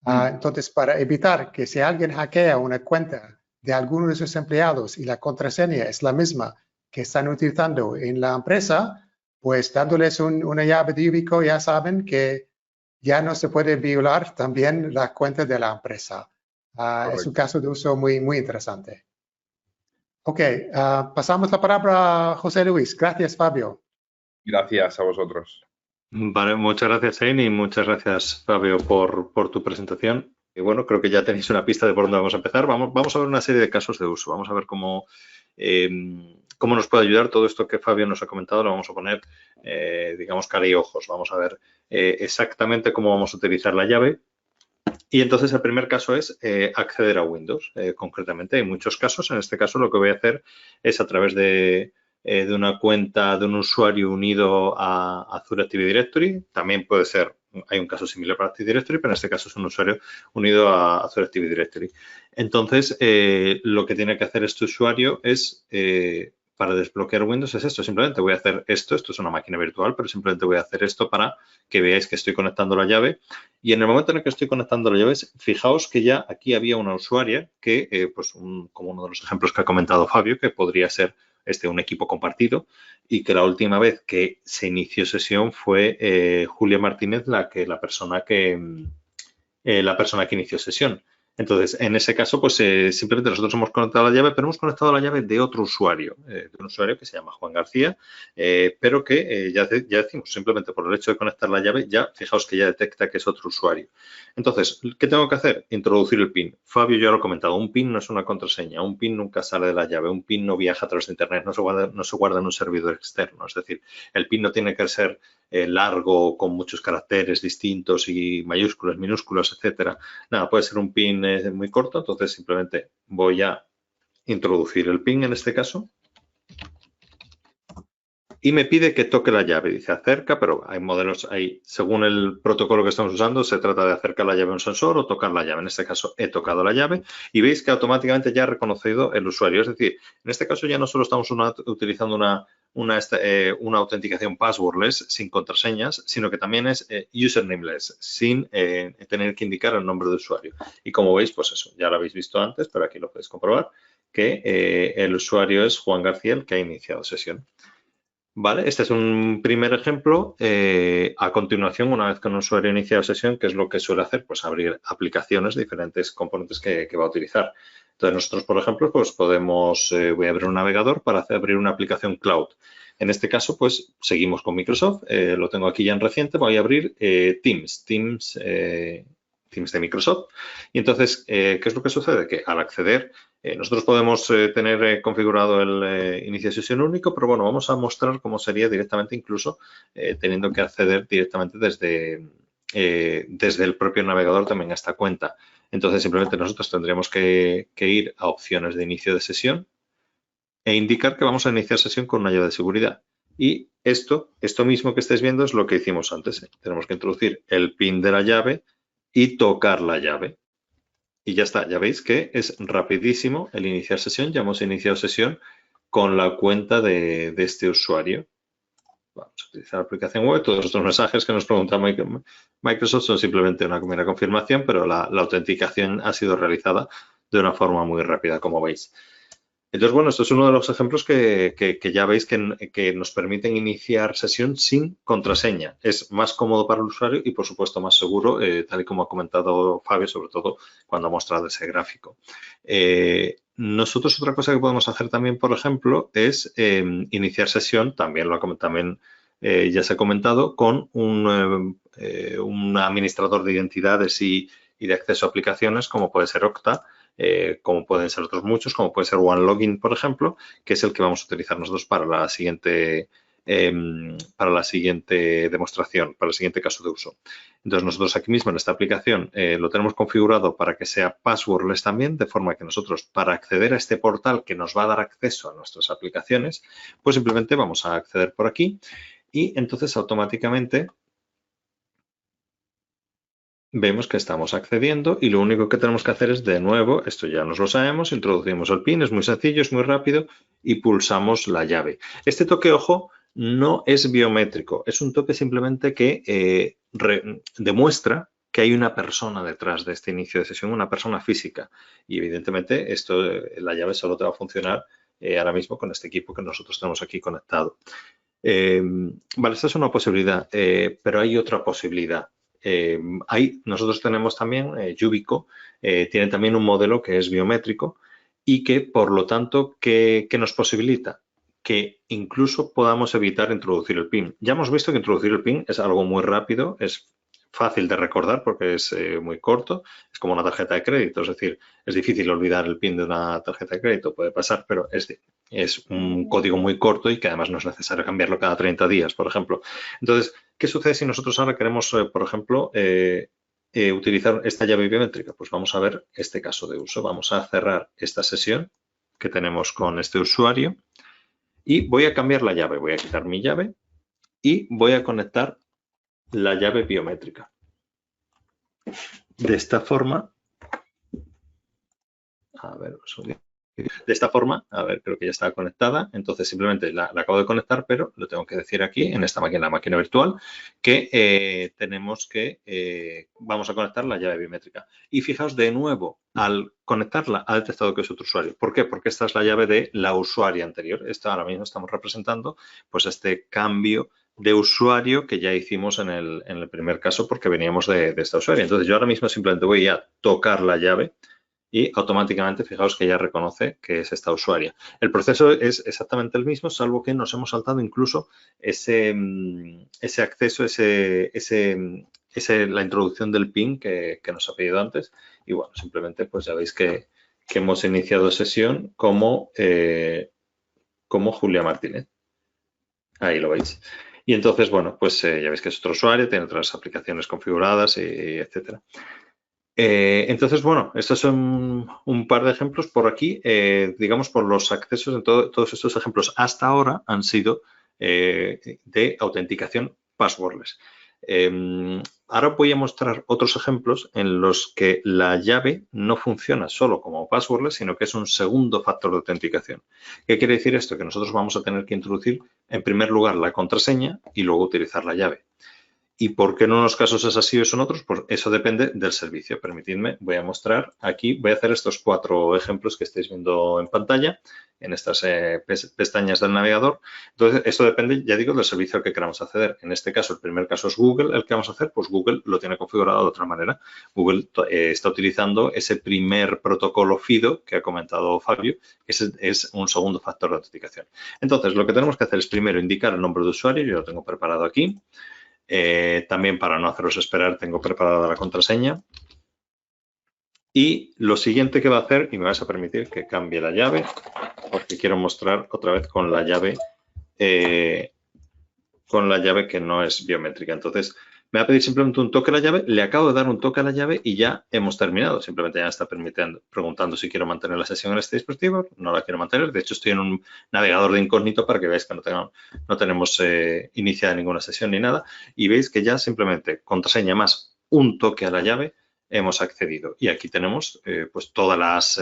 Entonces, para evitar que si alguien hackea una cuenta de alguno de sus empleados y la contraseña es la misma que están utilizando en la empresa, pues dándoles una llave de Yubico ya saben que ya no se puede violar también la cuenta de la empresa. Es un caso de uso muy, muy interesante. Ok, pasamos la palabra a José Luis. Gracias, Fabio. Gracias a vosotros. Vale, muchas gracias, Zane, y muchas gracias, Fabio, por tu presentación. Y bueno, creo que ya tenéis una pista de por dónde vamos a empezar. Vamos a ver una serie de casos de uso. Vamos a ver cómo nos puede ayudar todo esto que Fabio nos ha comentado. Lo vamos a poner, digamos, cara y ojos. Vamos a ver exactamente cómo vamos a utilizar la llave. Y entonces el primer caso es acceder a Windows. Concretamente, hay muchos casos. En este caso, lo que voy a hacer es a través de una cuenta de un usuario unido a Azure Active Directory. También puede ser, hay un caso similar para Active Directory, pero en este caso es un usuario unido a Azure Active Directory. Entonces, lo que tiene que hacer este usuario es, para desbloquear Windows, es esto. Simplemente voy a hacer esto. Esto es una máquina virtual, pero simplemente voy a hacer esto para que veáis que estoy conectando la llave. Y en el momento en el que estoy conectando la llave, fijaos que ya aquí había una usuaria que, pues, como uno de los ejemplos que ha comentado Fabio, que podría ser un equipo compartido, y que la última vez que se inició sesión fue Julia Martínez, la persona que inició sesión. Entonces, en ese caso, pues simplemente nosotros hemos conectado la llave, pero hemos conectado la llave de otro usuario, de un usuario que se llama Juan García, pero que ya decimos, simplemente por el hecho de conectar la llave, ya fijaos que ya detecta que es otro usuario. Entonces, ¿qué tengo que hacer? Introducir el PIN. Fabio ya lo ha comentado, un PIN no es una contraseña, un PIN nunca sale de la llave, un PIN no viaja a través de Internet, no se guarda en un servidor externo. Es decir, el PIN no tiene que ser largo, con muchos caracteres distintos y mayúsculas, minúsculas, etcétera. Nada, puede ser un PIN muy corto, entonces simplemente voy a introducir el PIN en este caso. y me pide que toque la llave. Dice acerca, pero hay modelos, según el protocolo que estamos usando, se trata de acercar la llave a un sensor o tocar la llave. En este caso he tocado la llave y veis que automáticamente ya ha reconocido el usuario. Es decir, en este caso ya no solo estamos utilizando una autenticación passwordless sin contraseñas, sino que también es usernameless, sin tener que indicar el nombre de usuario. Y como veis, pues eso, ya lo habéis visto antes, pero aquí lo podéis comprobar, que el usuario es Juan García, el que ha iniciado sesión. Vale, este es un primer ejemplo. A continuación, una vez que un usuario inicia sesión, ¿qué es lo que suele hacer? Pues abrir aplicaciones, diferentes componentes que va a utilizar. Entonces, nosotros, por ejemplo, pues podemos, voy a abrir un navegador para abrir una aplicación cloud. En este caso, pues seguimos con Microsoft. Lo tengo aquí ya en reciente. Voy a abrir Teams de Microsoft. Y entonces, ¿qué es lo que sucede? Que al acceder, nosotros podemos tener configurado el inicio de sesión único, pero bueno, vamos a mostrar cómo sería directamente, incluso teniendo que acceder directamente desde el propio navegador también a esta cuenta. Entonces, simplemente nosotros tendríamos que ir a opciones de inicio de sesión e indicar que vamos a iniciar sesión con una llave de seguridad. Y esto mismo que estáis viendo es lo que hicimos antes. Tenemos que introducir el PIN de la llave y tocar la llave. Y ya está, ya veis que es rapidísimo el iniciar sesión. Ya hemos iniciado sesión con la cuenta de este usuario. Vamos a utilizar la aplicación web. Todos estos mensajes que nos pregunta Microsoft son simplemente una mera confirmación, pero la autenticación ha sido realizada de una forma muy rápida, como veis. Entonces, bueno, esto es uno de los ejemplos que ya veis que nos permiten iniciar sesión sin contraseña. Es más cómodo para el usuario y, por supuesto, más seguro, tal y como ha comentado Fabio, sobre todo cuando ha mostrado ese gráfico. Nosotros otra cosa que podemos hacer también, por ejemplo, es iniciar sesión, también ya se ha comentado, con un administrador de identidades y de acceso a aplicaciones, como puede ser Okta, como pueden ser otros muchos, como puede ser OneLogin, por ejemplo, que es el que vamos a utilizar nosotros para la siguiente demostración, para el siguiente caso de uso. Entonces, nosotros aquí mismo en esta aplicación lo tenemos configurado para que sea passwordless también, de forma que nosotros, para acceder a este portal que nos va a dar acceso a nuestras aplicaciones, pues simplemente vamos a acceder por aquí y entonces automáticamente vemos que estamos accediendo y lo único que tenemos que hacer es, de nuevo, esto ya nos lo sabemos, introducimos el PIN, es muy sencillo, es muy rápido y pulsamos la llave. Este toque, ojo, no es biométrico, es un toque simplemente que demuestra que hay una persona detrás de este inicio de sesión, una persona física. Y evidentemente la llave solo te va a funcionar ahora mismo con este equipo que nosotros tenemos aquí conectado. Vale, esta es una posibilidad, pero hay otra posibilidad. Nosotros tenemos también, Yubico tiene también un modelo que es biométrico y que, por lo tanto, ¿qué nos posibilita? Que incluso podamos evitar introducir el PIN. Ya hemos visto que introducir el PIN es algo muy rápido, es fácil de recordar porque es muy corto, es como una tarjeta de crédito, es decir, es difícil olvidar el PIN de una tarjeta de crédito, puede pasar, pero es un código muy corto y que además no es necesario cambiarlo cada 30 días, por ejemplo. Entonces, ¿qué sucede si nosotros ahora queremos, por ejemplo, utilizar esta llave biométrica? Pues vamos a ver este caso de uso. Vamos a cerrar esta sesión que tenemos con este usuario y voy a cambiar la llave. Voy a quitar mi llave y voy a conectar la llave biométrica. De esta forma, creo que ya está conectada, entonces simplemente la acabo de conectar, pero lo tengo que decir aquí en esta máquina, la máquina virtual, que vamos a conectar la llave biométrica. Y fijaos, de nuevo, al conectarla ha detectado que es otro usuario. ¿Por qué? Porque esta es la llave de la usuaria anterior. Ahora mismo estamos representando pues este cambio de usuario que ya hicimos en el primer caso porque veníamos de esta usuaria. Entonces yo ahora mismo simplemente voy a tocar la llave y automáticamente fijaos que ya reconoce que es esta usuaria. El proceso es exactamente el mismo, salvo que nos hemos saltado incluso ese acceso, la introducción del PIN que nos ha pedido antes. Y bueno, simplemente pues ya veis que hemos iniciado sesión como Julia Martínez. Ahí lo veis. Y entonces, bueno, pues ya veis que es otro usuario, tiene otras aplicaciones configuradas, etcétera. Entonces, bueno, estos son un par de ejemplos por aquí. Digamos, por los accesos, en todos estos ejemplos hasta ahora han sido de autenticación passwordless. Ahora voy a mostrar otros ejemplos en los que la llave no funciona solo como passwordless, sino que es un segundo factor de autenticación. ¿Qué quiere decir esto? Que nosotros vamos a tener que introducir en primer lugar la contraseña y luego utilizar la llave. ¿Y por qué en unos casos es así o en otros? Pues eso depende del servicio. Permitidme, voy a mostrar aquí, voy a hacer estos 4 ejemplos que estáis viendo en pantalla, en estas pestañas del navegador. Entonces, esto depende, ya digo, del servicio al que queramos acceder. En este caso, el primer caso es Google, el que vamos a hacer, pues Google lo tiene configurado de otra manera. Google está utilizando ese primer protocolo FIDO que ha comentado Fabio, que es un segundo factor de autenticación. Entonces, lo que tenemos que hacer es primero indicar el nombre de usuario, yo lo tengo preparado aquí. También para no haceros esperar tengo preparada la contraseña y lo siguiente que va a hacer, y me vais a permitir que cambie la llave porque quiero mostrar otra vez con la llave que no es biométrica. Entonces me va a pedir simplemente un toque a la llave, le acabo de dar un toque a la llave y ya hemos terminado. Simplemente ya me está preguntando si quiero mantener la sesión en este dispositivo. No la quiero mantener. De hecho, estoy en un navegador de incógnito para que veáis que no tenemos iniciada ninguna sesión ni nada. Y veis que ya simplemente contraseña más un toque a la llave hemos accedido. Y aquí tenemos pues todas las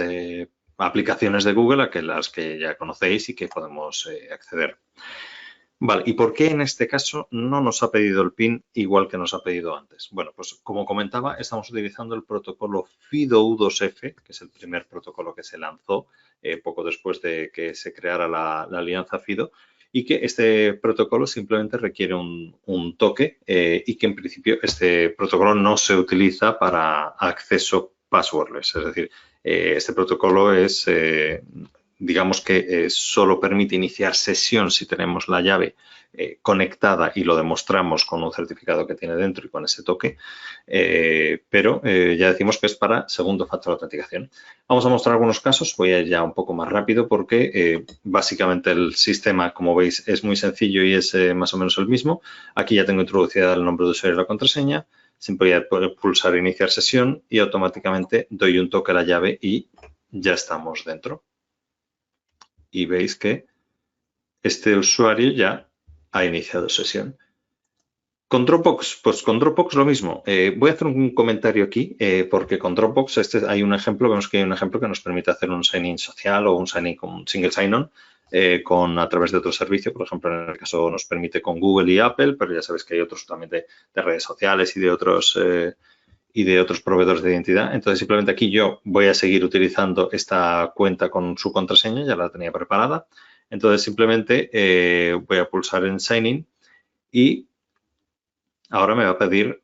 aplicaciones de Google a las que ya conocéis y que podemos acceder. Vale, ¿y por qué en este caso no nos ha pedido el PIN igual que nos ha pedido antes? Bueno, pues como comentaba, estamos utilizando el protocolo FIDO-U2F, que es el primer protocolo que se lanzó poco después de que se creara la alianza FIDO, y que este protocolo simplemente requiere un toque y que en principio este protocolo no se utiliza para acceso passwordless. Es decir, este protocolo es... digamos que solo permite iniciar sesión si tenemos la llave conectada y lo demostramos con un certificado que tiene dentro y con ese toque, pero ya decimos que es para segundo factor de autenticación. Vamos a mostrar algunos casos, voy a ir ya un poco más rápido porque básicamente el sistema, como veis, es muy sencillo y es más o menos el mismo. Aquí ya tengo introducida el nombre de usuario y la contraseña, simplemente voy a pulsar iniciar sesión y automáticamente doy un toque a la llave y ya estamos dentro. Y veis que este usuario ya ha iniciado sesión. Con Dropbox, pues con Dropbox lo mismo. Voy a hacer un comentario aquí porque con Dropbox hay un ejemplo, vemos que hay un ejemplo que nos permite hacer un sign-in social o un sign-in con un single sign-on a través de otro servicio. Por ejemplo, en el caso nos permite con Google y Apple, pero ya sabéis que hay otros también de redes sociales y de otros proveedores de identidad. Entonces, simplemente aquí yo voy a seguir utilizando esta cuenta con su contraseña, ya la tenía preparada. Entonces, simplemente voy a pulsar en Sign In y ahora me va a pedir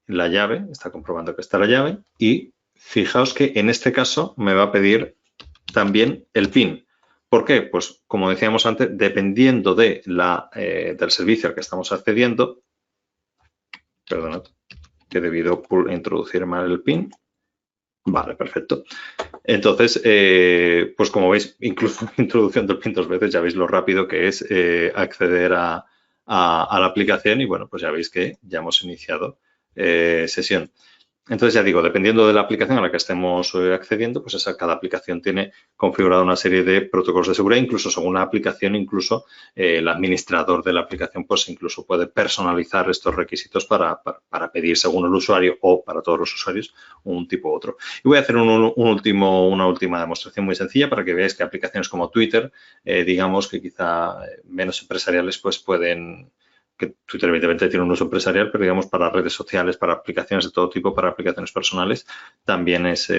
la llave, está comprobando que está la llave y fijaos que en este caso me va a pedir también el PIN. ¿Por qué? Pues, como decíamos antes, dependiendo del servicio al que estamos accediendo, perdonad, que he debido introducir mal el PIN. Vale, perfecto. Entonces, pues como veis, incluso introduciendo el PIN 2 veces, ya veis lo rápido que es acceder a la aplicación y bueno, pues ya veis que ya hemos iniciado sesión. Entonces, ya digo, dependiendo de la aplicación a la que estemos accediendo, pues cada aplicación tiene configurada una serie de protocolos de seguridad. Incluso según la aplicación, incluso el administrador de la aplicación, pues incluso puede personalizar estos requisitos para pedir según el usuario o para todos los usuarios un tipo u otro. Y voy a hacer una última demostración muy sencilla para que veáis que aplicaciones como Twitter, digamos que quizá menos empresariales, pues pueden... que Twitter evidentemente tiene un uso empresarial, pero digamos para redes sociales, para aplicaciones de todo tipo, para aplicaciones personales, también es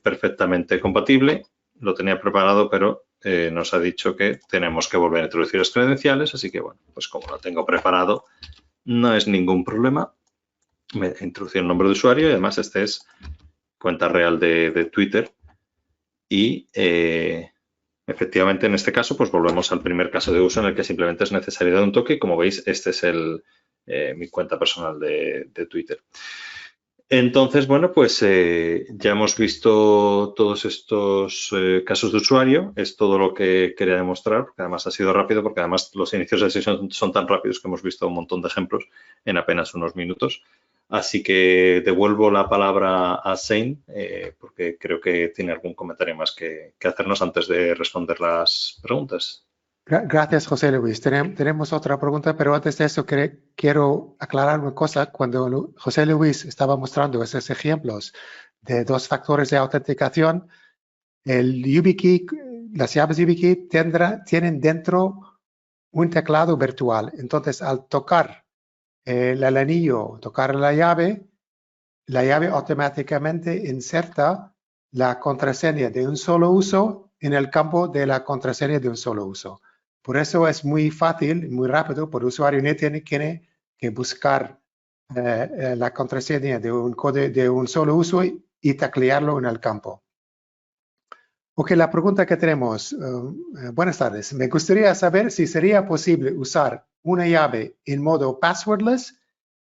perfectamente compatible. Lo tenía preparado, pero nos ha dicho que tenemos que volver a introducir las credenciales, así que bueno, pues como lo tengo preparado, no es ningún problema. Me introducí el nombre de usuario y además este es cuenta real de Twitter y efectivamente, en este caso, pues volvemos al primer caso de uso en el que simplemente es necesario dar un toque y como veis, este es mi cuenta personal de Twitter. Entonces, bueno, pues ya hemos visto todos estos casos de usuario. Es todo lo que quería demostrar, porque además ha sido rápido, porque además los inicios de sesión son tan rápidos que hemos visto un montón de ejemplos en apenas unos minutos. Así que devuelvo la palabra a Zane, porque creo que tiene algún comentario más que hacernos antes de responder las preguntas. Gracias, José Luis. Tenemos otra pregunta, pero antes de eso quiero aclarar una cosa. Cuando José Luis estaba mostrando esos ejemplos de dos factores de autenticación, el YubiKey, las llaves YubiKey tienen dentro un teclado virtual. Entonces, al tocar el anillo, tocar la llave automáticamente inserta la contraseña de un solo uso en el campo de la contraseña de un solo uso. Por eso es muy fácil, muy rápido, por el usuario no tiene que buscar la contraseña de un solo uso y teclearlo en el campo. Ok, la pregunta que tenemos, buenas tardes. Me gustaría saber si sería posible usar una llave en modo passwordless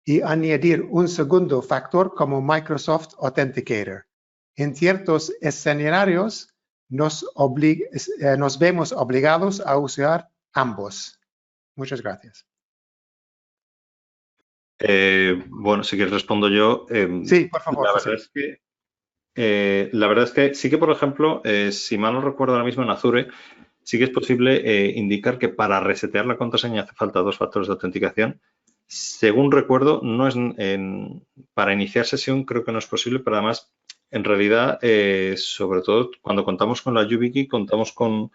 y añadir un segundo factor como Microsoft Authenticator. En ciertos escenarios nos vemos obligados a usar ambos. Muchas gracias. Bueno, si quieres respondo yo. Sí, por favor. La verdad es que sí que, por ejemplo, si mal no recuerdo ahora mismo en Azure, sí que es posible indicar que para resetear la contraseña hace falta 2 factores de autenticación. Según recuerdo, no es para iniciar sesión creo que no es posible, pero además, en realidad, sobre todo cuando contamos con la YubiKey, contamos con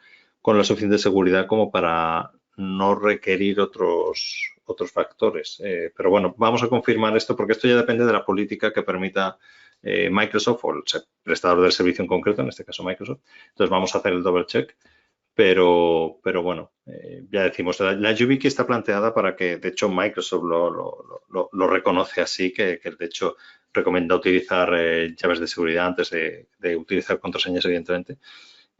la suficiente seguridad como para no requerir otros factores. Pero bueno, vamos a confirmar esto porque esto ya depende de la política que permita Microsoft o el prestador del servicio en concreto, en este caso Microsoft. Entonces vamos a hacer el double check. Pero bueno, ya decimos, la YubiKey está planteada para que, de hecho, Microsoft lo reconoce así, que de hecho recomienda utilizar llaves de seguridad antes de utilizar contraseñas, evidentemente.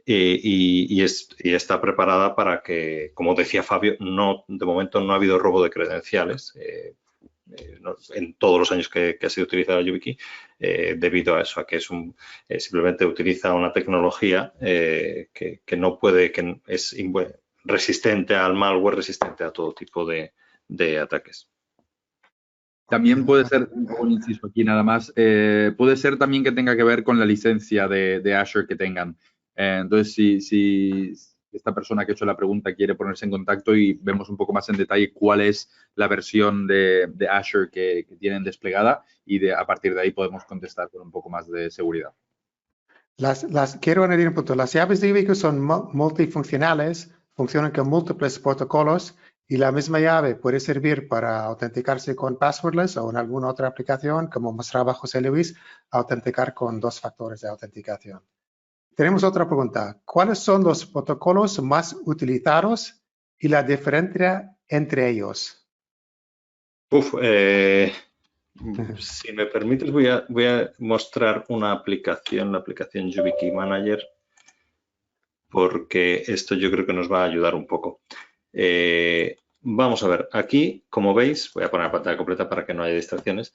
Y está preparada para que, como decía Fabio, de momento no ha habido robo de credenciales en todos los años que ha sido utilizada la YubiKey, debido a eso, a que es simplemente utiliza una tecnología que no puede, que es resistente al malware, resistente a todo tipo de ataques. También puede ser, un inciso aquí nada más, puede ser también que tenga que ver con la licencia de Azure que tengan. Entonces, si esta persona que ha hecho la pregunta quiere ponerse en contacto y vemos un poco más en detalle cuál es la versión de Azure que tienen desplegada y a partir de ahí podemos contestar con un poco más de seguridad. Quiero añadir un punto. Las llaves de YubiKey son multifuncionales, funcionan con múltiples protocolos y la misma llave puede servir para autenticarse con passwordless o en alguna otra aplicación, como mostraba José Luis, autenticar con 2 factores de autenticación. Tenemos otra pregunta. ¿Cuáles son los protocolos más utilizados y la diferencia entre ellos? Si me permites, voy a mostrar una aplicación, la aplicación YubiKey Manager, porque esto yo creo que nos va a ayudar un poco. Vamos a ver, aquí, como veis, voy a poner la pantalla completa para que no haya distracciones.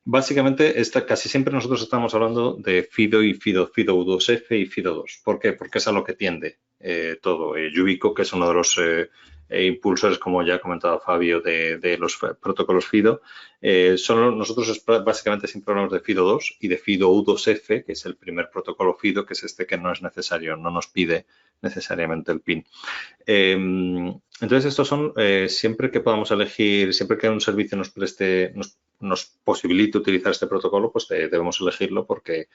Básicamente, casi siempre nosotros estamos hablando de FIDO y FIDO2F y FIDO2. ¿Por qué? Porque es a lo que tiende todo. Yubico, que es uno de los impulsores, como ya ha comentado Fabio, de los protocolos FIDO. Nosotros básicamente siempre hablamos de FIDO2 y de FIDO2F, que es el primer protocolo FIDO, que es este que no es necesario, no nos pide necesariamente el PIN. Entonces, estos son siempre que podamos elegir, siempre que un servicio nos posibilite utilizar este protocolo, pues debemos elegirlo porque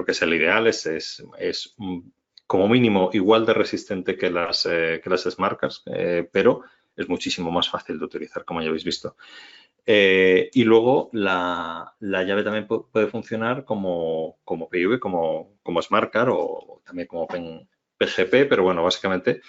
es el ideal, es como mínimo igual de resistente que las Smart Cards, pero es muchísimo más fácil de utilizar, como ya habéis visto. Y luego la llave también puede funcionar como PIV, como Smart Card o también como PGP, pero bueno, básicamente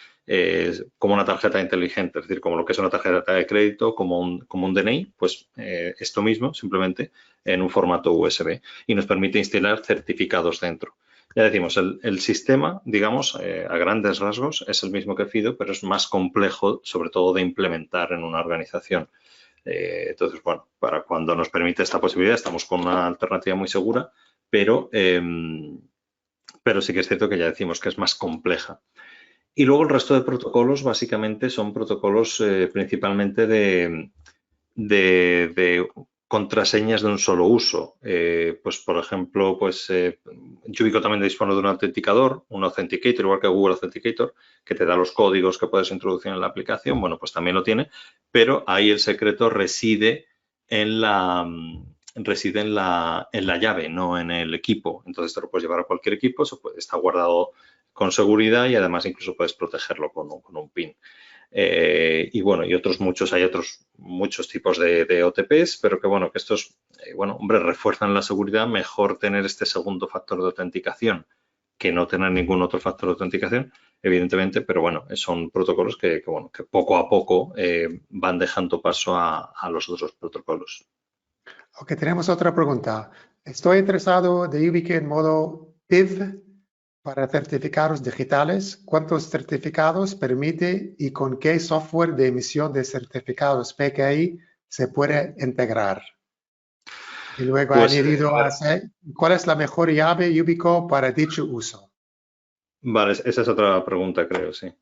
como una tarjeta inteligente, es decir, como lo que es una tarjeta de crédito, como un DNI, pues esto mismo, simplemente en un formato USB y nos permite instalar certificados dentro. Ya decimos, el sistema, digamos, a grandes rasgos es el mismo que FIDO, pero es más complejo, sobre todo de implementar en una organización. Entonces, bueno, para cuando nos permite esta posibilidad, estamos con una alternativa muy segura, pero sí que es cierto que ya decimos que es más compleja. Y luego el resto de protocolos básicamente son protocolos principalmente contraseñas de un solo uso. Pues, por ejemplo, Yubico también dispone de un autenticador, un Authenticator, igual que Google Authenticator, que te da los códigos que puedes introducir en la aplicación. Bueno, pues también lo tiene, pero ahí el secreto reside en la llave, no en el equipo. Entonces te lo puedes llevar a cualquier equipo, está guardado con seguridad y además incluso puedes protegerlo con un PIN. Y bueno, hay otros muchos tipos de OTPs, pero que bueno, que estos, hombre, refuerzan la seguridad. Mejor tener este segundo factor de autenticación que no tener ningún otro factor de autenticación, evidentemente, pero bueno, son protocolos que poco a poco van dejando paso a los otros protocolos. Ok, tenemos otra pregunta. Estoy interesado de YubiKey en modo PIV para certificados digitales. ¿Cuántos certificados permite y con qué software de emisión de certificados PKI se puede integrar? Y luego ha añadido, ¿cuál es la mejor llave Yubico para dicho uso? Vale, esa es otra pregunta, creo, sí.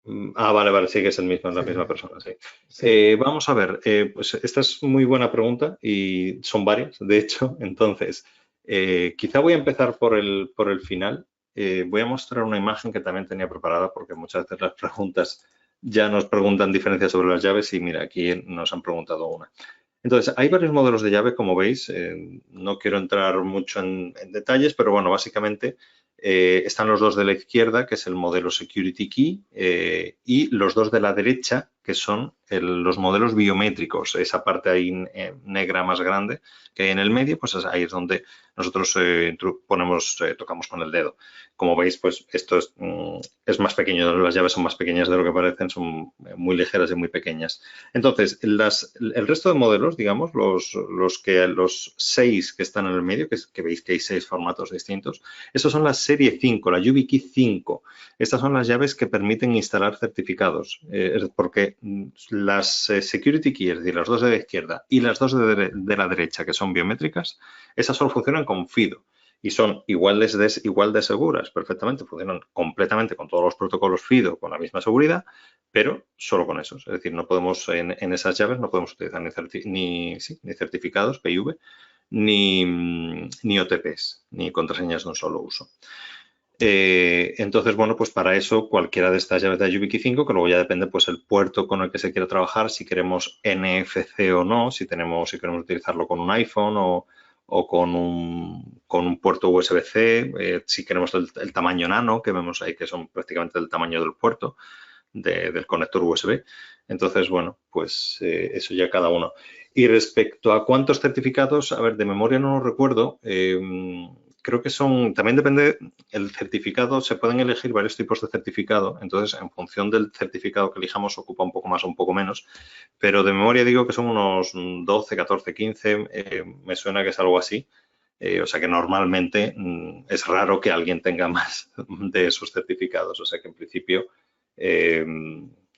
Vale, sí que es la misma persona, sí. Sí. Vamos a ver, pues esta es muy buena pregunta y son varias, de hecho. Entonces, quizá voy a empezar por el final. Voy a mostrar una imagen que también tenía preparada porque muchas veces las preguntas ya nos preguntan diferencias sobre las llaves y mira, aquí nos han preguntado una. Entonces, hay varios modelos de llave, como veis. No quiero entrar mucho en detalles, pero bueno, básicamente están los dos de la izquierda, que es el modelo Security Key, y los dos de la derecha, que son los modelos biométricos. Esa parte ahí negra más grande que hay en el medio, pues ahí es donde nosotros tocamos con el dedo. Como veis, pues esto es más pequeño, las llaves son más pequeñas de lo que parecen, son muy ligeras y muy pequeñas. Entonces, el resto de modelos, digamos, los 6 que están en el medio, que veis que hay 6 formatos distintos, estos son la serie 5, la YubiKey 5. Estas son las llaves que permiten instalar certificados, porque las Security Key, es decir, las dos de la izquierda y las dos de la derecha, que son biométricas, esas solo funcionan con FIDO. Y son igual de seguras, perfectamente, funcionan completamente con todos los protocolos FIDO con la misma seguridad, pero solo con esos. Es decir, no podemos en esas llaves no podemos utilizar ni certificados PIV, ni OTPs, ni contraseñas de un solo uso. Entonces, bueno, pues para eso cualquiera de estas llaves de YubiKey 5, que luego ya depende pues el puerto con el que se quiera trabajar, si queremos NFC o no, si queremos utilizarlo con un iPhone o con un puerto USB-C, si queremos el tamaño nano, que vemos ahí que son prácticamente del tamaño del puerto del conector USB. Entonces, bueno, pues eso ya cada uno. Y respecto a cuántos certificados, a ver, de memoria no lo recuerdo. Creo que también depende el certificado, se pueden elegir varios tipos de certificado, entonces en función del certificado que elijamos ocupa un poco más o un poco menos, pero de memoria digo que son unos 12, 14, 15, me suena que es algo así. O sea que normalmente es raro que alguien tenga más de esos certificados, o sea que en principio,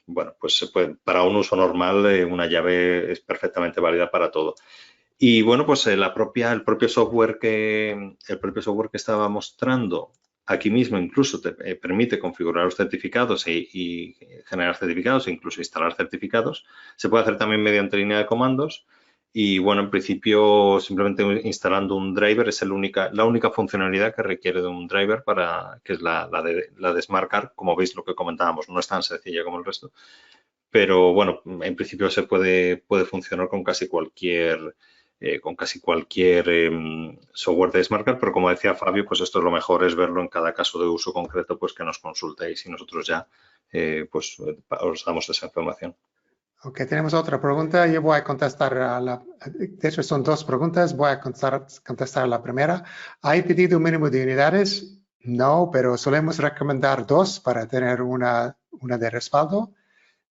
bueno, pues para un uso normal una llave es perfectamente válida para todo. Y bueno, pues el propio software que estaba mostrando aquí mismo incluso te permite configurar los certificados y generar certificados e incluso instalar certificados. Se puede hacer también mediante línea de comandos y bueno, en principio simplemente instalando un driver es la única funcionalidad que requiere de un driver que es la de Smart Card. Como veis, lo que comentábamos no es tan sencilla como el resto, pero bueno, en principio se puede funcionar con casi cualquier software de Smart Card, pero como decía Fabio, pues esto es lo mejor, es verlo en cada caso de uso concreto, pues que nos consultéis y nosotros ya pues os damos esa información. Ok, tenemos otra pregunta. Yo voy a contestar de hecho son dos preguntas, voy a contestar la primera. ¿Hay pedido mínimo de unidades? No, pero solemos recomendar 2 para tener una de respaldo.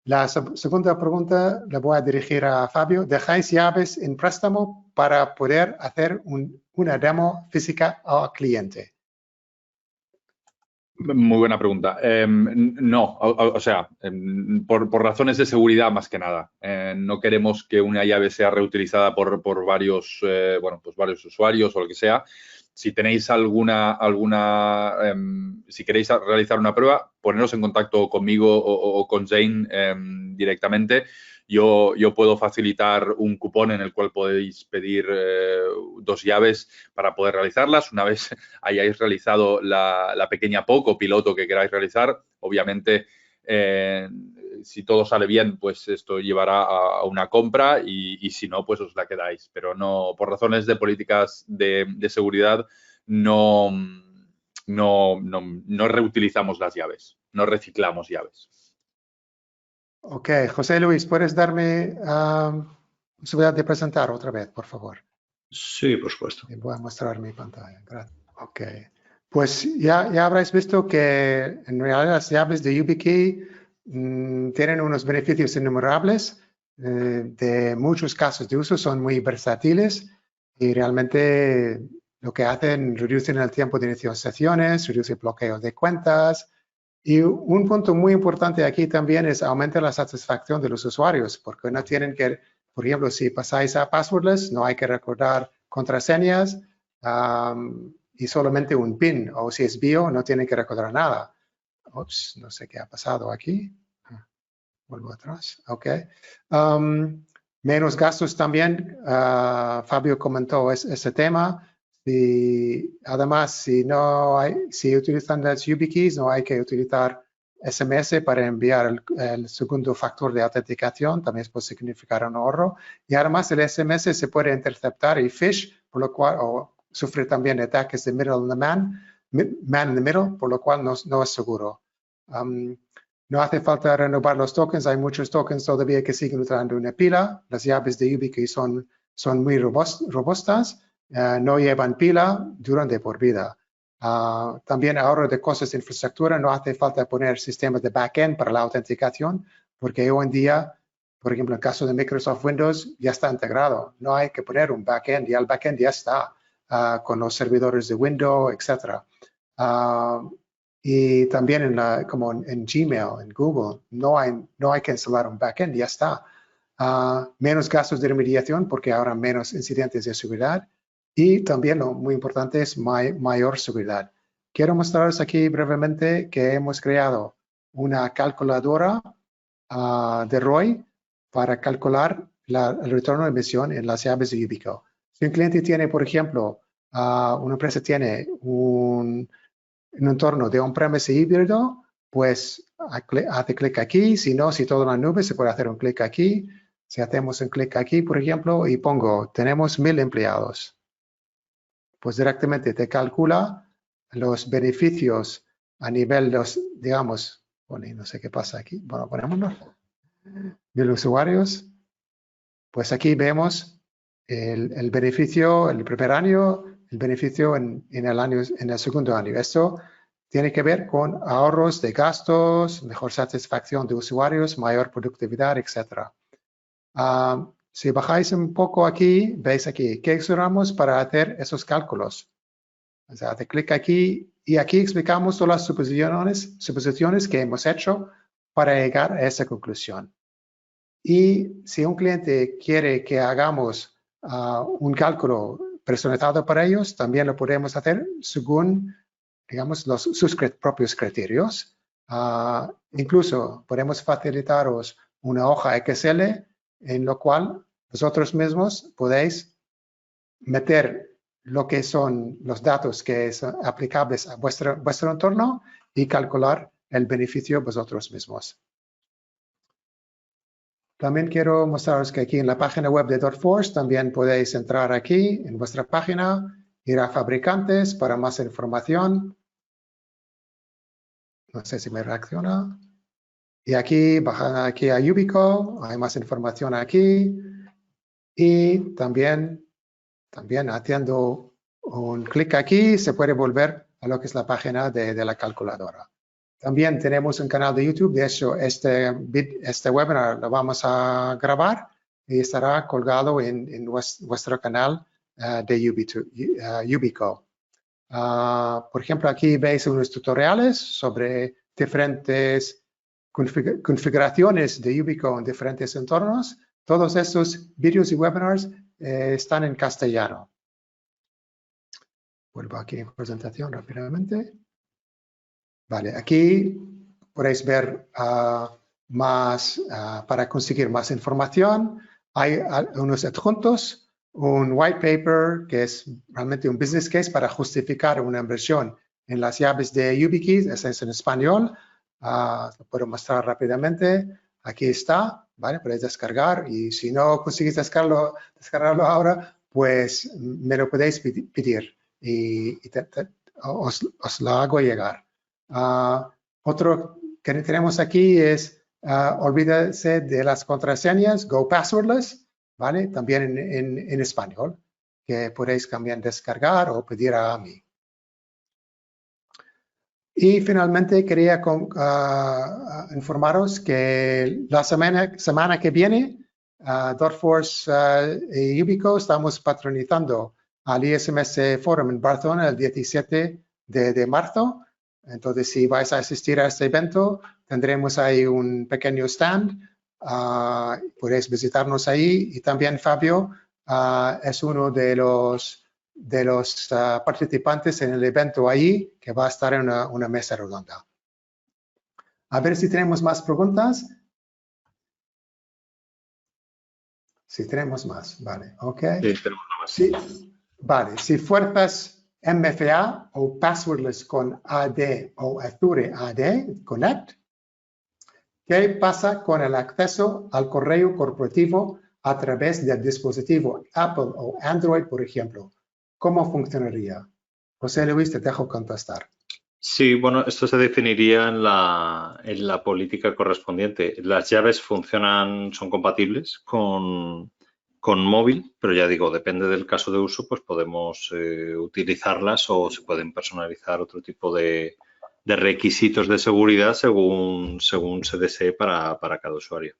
La segunda pregunta la voy a dirigir a Fabio. ¿Dejáis llaves en préstamo para poder hacer una demo física al cliente? Muy buena pregunta. No, o sea, por razones de seguridad más que nada. No queremos que una llave sea reutilizada por varios, pues varios usuarios o lo que sea. Si tenéis si queréis realizar una prueba, poneros en contacto conmigo o con Zane directamente. yo puedo facilitar un cupón en el cual podéis pedir 2 llaves para poder realizarlas. Una vez hayáis realizado la pequeña POC o piloto que queráis realizar, obviamente, si todo sale bien, pues esto llevará a una compra y si no, pues os la quedáis. Pero no, por razones de políticas de seguridad, no reutilizamos las llaves, no reciclamos llaves. Ok, José Luis, ¿puedes darme posibilidad de presentar otra vez, por favor? Sí, por supuesto. Y voy a mostrar mi pantalla. Gracias. Ok, pues ya habréis visto que en realidad las llaves de YubiKey tienen unos beneficios innumerables. De muchos casos de uso son muy versátiles y realmente lo que hacen reducen el tiempo de inicializaciones, reducen bloqueos de cuentas. Y un punto muy importante aquí también es aumentar la satisfacción de los usuarios, porque no tienen que, por ejemplo, si pasáis a passwordless, no hay que recordar contraseñas y solamente un PIN, o si es bio, no tienen que recordar nada. Ups, no sé qué ha pasado aquí. Vuelvo atrás, ok. Menos gastos también, Fabio comentó ese tema. Y además, si utilizan las YubiKeys, no hay que utilizar SMS para enviar el segundo factor de autenticación, también puede significar un ahorro. Y además el SMS se puede interceptar y phish, por lo cual, o sufre también ataques de man in the middle, por lo cual no es seguro. No hace falta renovar los tokens, hay muchos tokens todavía que siguen usando una pila. Las llaves de YubiKey son muy robustas, no llevan pila, duran de por vida. También ahorro de costos de infraestructura, no hace falta poner sistemas de backend para la autenticación, porque hoy en día, por ejemplo, en el caso de Microsoft Windows, ya está integrado. No hay que poner un backend, ya el backend ya está con los servidores de Windows, etc. Y también como en Gmail, en Google, no hay que instalar un backend, ya está. Menos gastos de remediación porque habrá menos incidentes de seguridad. Y también lo muy importante es mayor seguridad. Quiero mostraros aquí brevemente que hemos creado una calculadora de ROI para calcular el retorno de emisión en las llaves de Yubico. Si un cliente tiene, por ejemplo, una empresa tiene un entorno de on-premise híbrido, pues hace clic aquí. Si no, si todo en la nube, se puede hacer un clic aquí. Si hacemos un clic aquí, por ejemplo, y pongo, tenemos 1000 empleados, pues directamente te calcula los beneficios a nivel digamos, no sé qué pasa aquí. Bueno, ponémoslo. 1000 usuarios. Pues aquí vemos el beneficio, el primer año, el beneficio en el segundo año. Esto tiene que ver con ahorros de gastos, mejor satisfacción de usuarios, mayor productividad, etc. Si bajáis un poco aquí, veis aquí, ¿qué usamos para hacer esos cálculos? O sea, te clic aquí y aquí explicamos todas las suposiciones que hemos hecho para llegar a esa conclusión. Y si un cliente quiere que hagamos un cálculo personalizado para ellos, también lo podemos hacer según, digamos, sus propios criterios. Incluso podemos facilitaros una hoja Excel en lo cual vosotros mismos podéis meter lo que son los datos que son aplicables a vuestro entorno y calcular el beneficio vosotros mismos. También quiero mostraros que aquí en la página web de Dotforce también podéis entrar aquí en vuestra página, ir a fabricantes para más información. No sé si me reacciona. Y aquí, bajan aquí a Yubico, hay más información aquí. Y también haciendo un clic aquí, se puede volver a lo que es la página de la calculadora. También tenemos un canal de YouTube, de hecho este webinar lo vamos a grabar y estará colgado en vuestro canal de Yubico. Por ejemplo, aquí veis unos tutoriales sobre diferentes configuraciones de Yubico en diferentes entornos. Todos estos vídeos y webinars están en castellano. Vuelvo aquí en presentación rápidamente. Vale, aquí podéis ver para conseguir más información. Hay unos adjuntos, un white paper que es realmente un business case para justificar una inversión en las llaves de YubiKey, es en español. Lo puedo mostrar rápidamente. Aquí está, ¿vale? Podéis descargar y si no conseguís descargarlo ahora, pues me lo podéis pedir y os lo hago llegar. Otro que tenemos aquí es olvídese de las contraseñas, Go Passwordless, ¿vale? También en español, que podéis también descargar o pedir a mí. Y finalmente quería informaros que la semana que viene, Dotforce y Yubico estamos patronizando al ISMS Forum en Barcelona el 17 de marzo. Entonces, si vais a asistir a este evento, tendremos ahí un pequeño stand. Podéis visitarnos ahí. Y también Fabio es uno de los participantes en el evento ahí, que va a estar en una mesa redonda. A ver si tenemos más preguntas. Si tenemos más, vale, ok. Sí, tenemos más. Sí, vale, si fuerzas MFA o passwordless con AD o Azure AD Connect, ¿qué pasa con el acceso al correo corporativo a través del dispositivo Apple o Android, por ejemplo? ¿Cómo funcionaría? José Luis, te dejo contestar. Sí, bueno, esto se definiría en la política correspondiente. Las llaves son compatibles con móvil, pero ya digo, depende del caso de uso, pues podemos utilizarlas o se pueden personalizar otro tipo de requisitos de seguridad según se desee para cada usuario.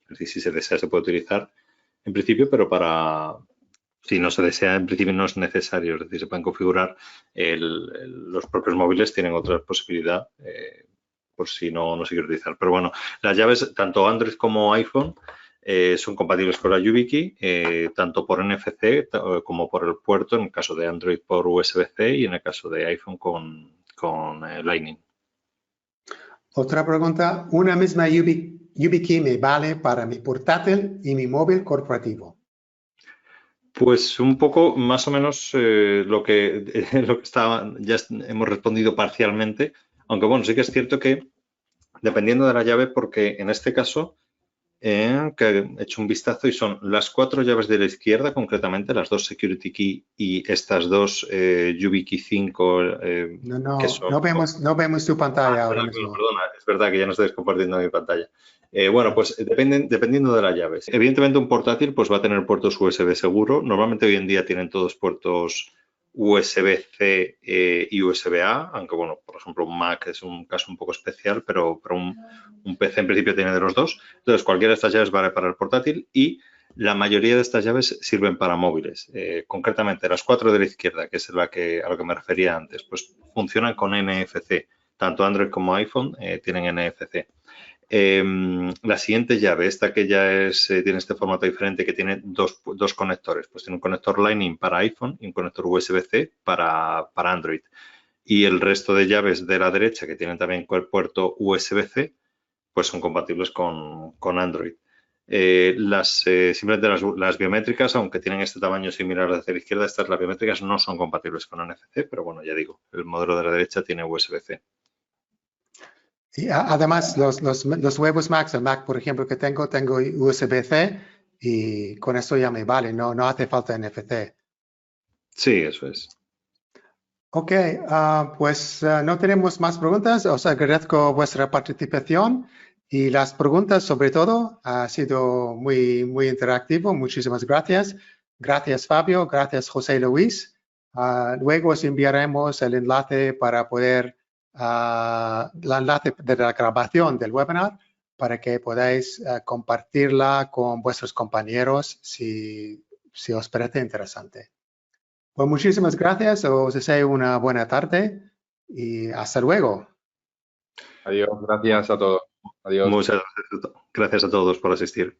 Es decir, si se desea se puede utilizar en principio, pero si no se desea, en principio no es necesario. Es decir, se pueden configurar, los propios móviles tienen otra posibilidad por si no se quiere utilizar. Pero bueno, las llaves, tanto Android como iPhone, son compatibles con la YubiKey, tanto por NFC como por el puerto, en el caso de Android por USB-C y en el caso de iPhone con Lightning. Otra pregunta, ¿una misma YubiKey me vale para mi portátil y mi móvil corporativo? Pues un poco más o menos lo que estaba, ya hemos respondido parcialmente, aunque bueno, sí que es cierto que dependiendo de la llave, porque en este caso que he hecho un vistazo y son las 4 llaves de la izquierda, concretamente las 2 Security Key y estas 2 YubiKey 5. No vemos tu pantalla ahora mismo. Perdona, es verdad que ya no estáis compartiendo mi pantalla. Bueno, pues dependiendo de las llaves. Evidentemente un portátil pues va a tener puertos USB seguro. Normalmente hoy en día tienen todos puertos USB-C y USB-A, aunque bueno, por ejemplo un Mac es un caso un poco especial, pero un PC en principio tiene de los dos. Entonces cualquiera de estas llaves vale para el portátil y la mayoría de estas llaves sirven para móviles. Concretamente las 4 de la izquierda, que es a lo que me refería antes, pues funcionan con NFC. Tanto Android como iPhone tienen NFC. La siguiente llave, esta que ya tiene este formato diferente, que tiene dos conectores, pues tiene un conector Lightning para iPhone y un conector USB-C para Android. Y el resto de llaves de la derecha, que tienen también el puerto USB-C, pues son compatibles con Android. Simplemente las biométricas, aunque tienen este tamaño similar hacia la izquierda, las biométricas no son compatibles con NFC, pero bueno, ya digo, el modelo de la derecha tiene USB-C. Y además, los nuevos Macs, el Mac, por ejemplo, que tengo USB-C y con eso ya me vale, no hace falta NFC. Sí, eso es. Ok, pues no tenemos más preguntas. Os agradezco vuestra participación y las preguntas, sobre todo, ha sido muy interactivo. Muchísimas gracias. Gracias, Fabio. Gracias, José Luis. Luego os enviaremos el enlace para poder, el enlace de la grabación del webinar para que podáis compartirla con vuestros compañeros si os parece interesante. Pues muchísimas gracias, os deseo una buena tarde y hasta luego. Adiós, gracias a todos. Adiós. Muchas gracias a todos por asistir.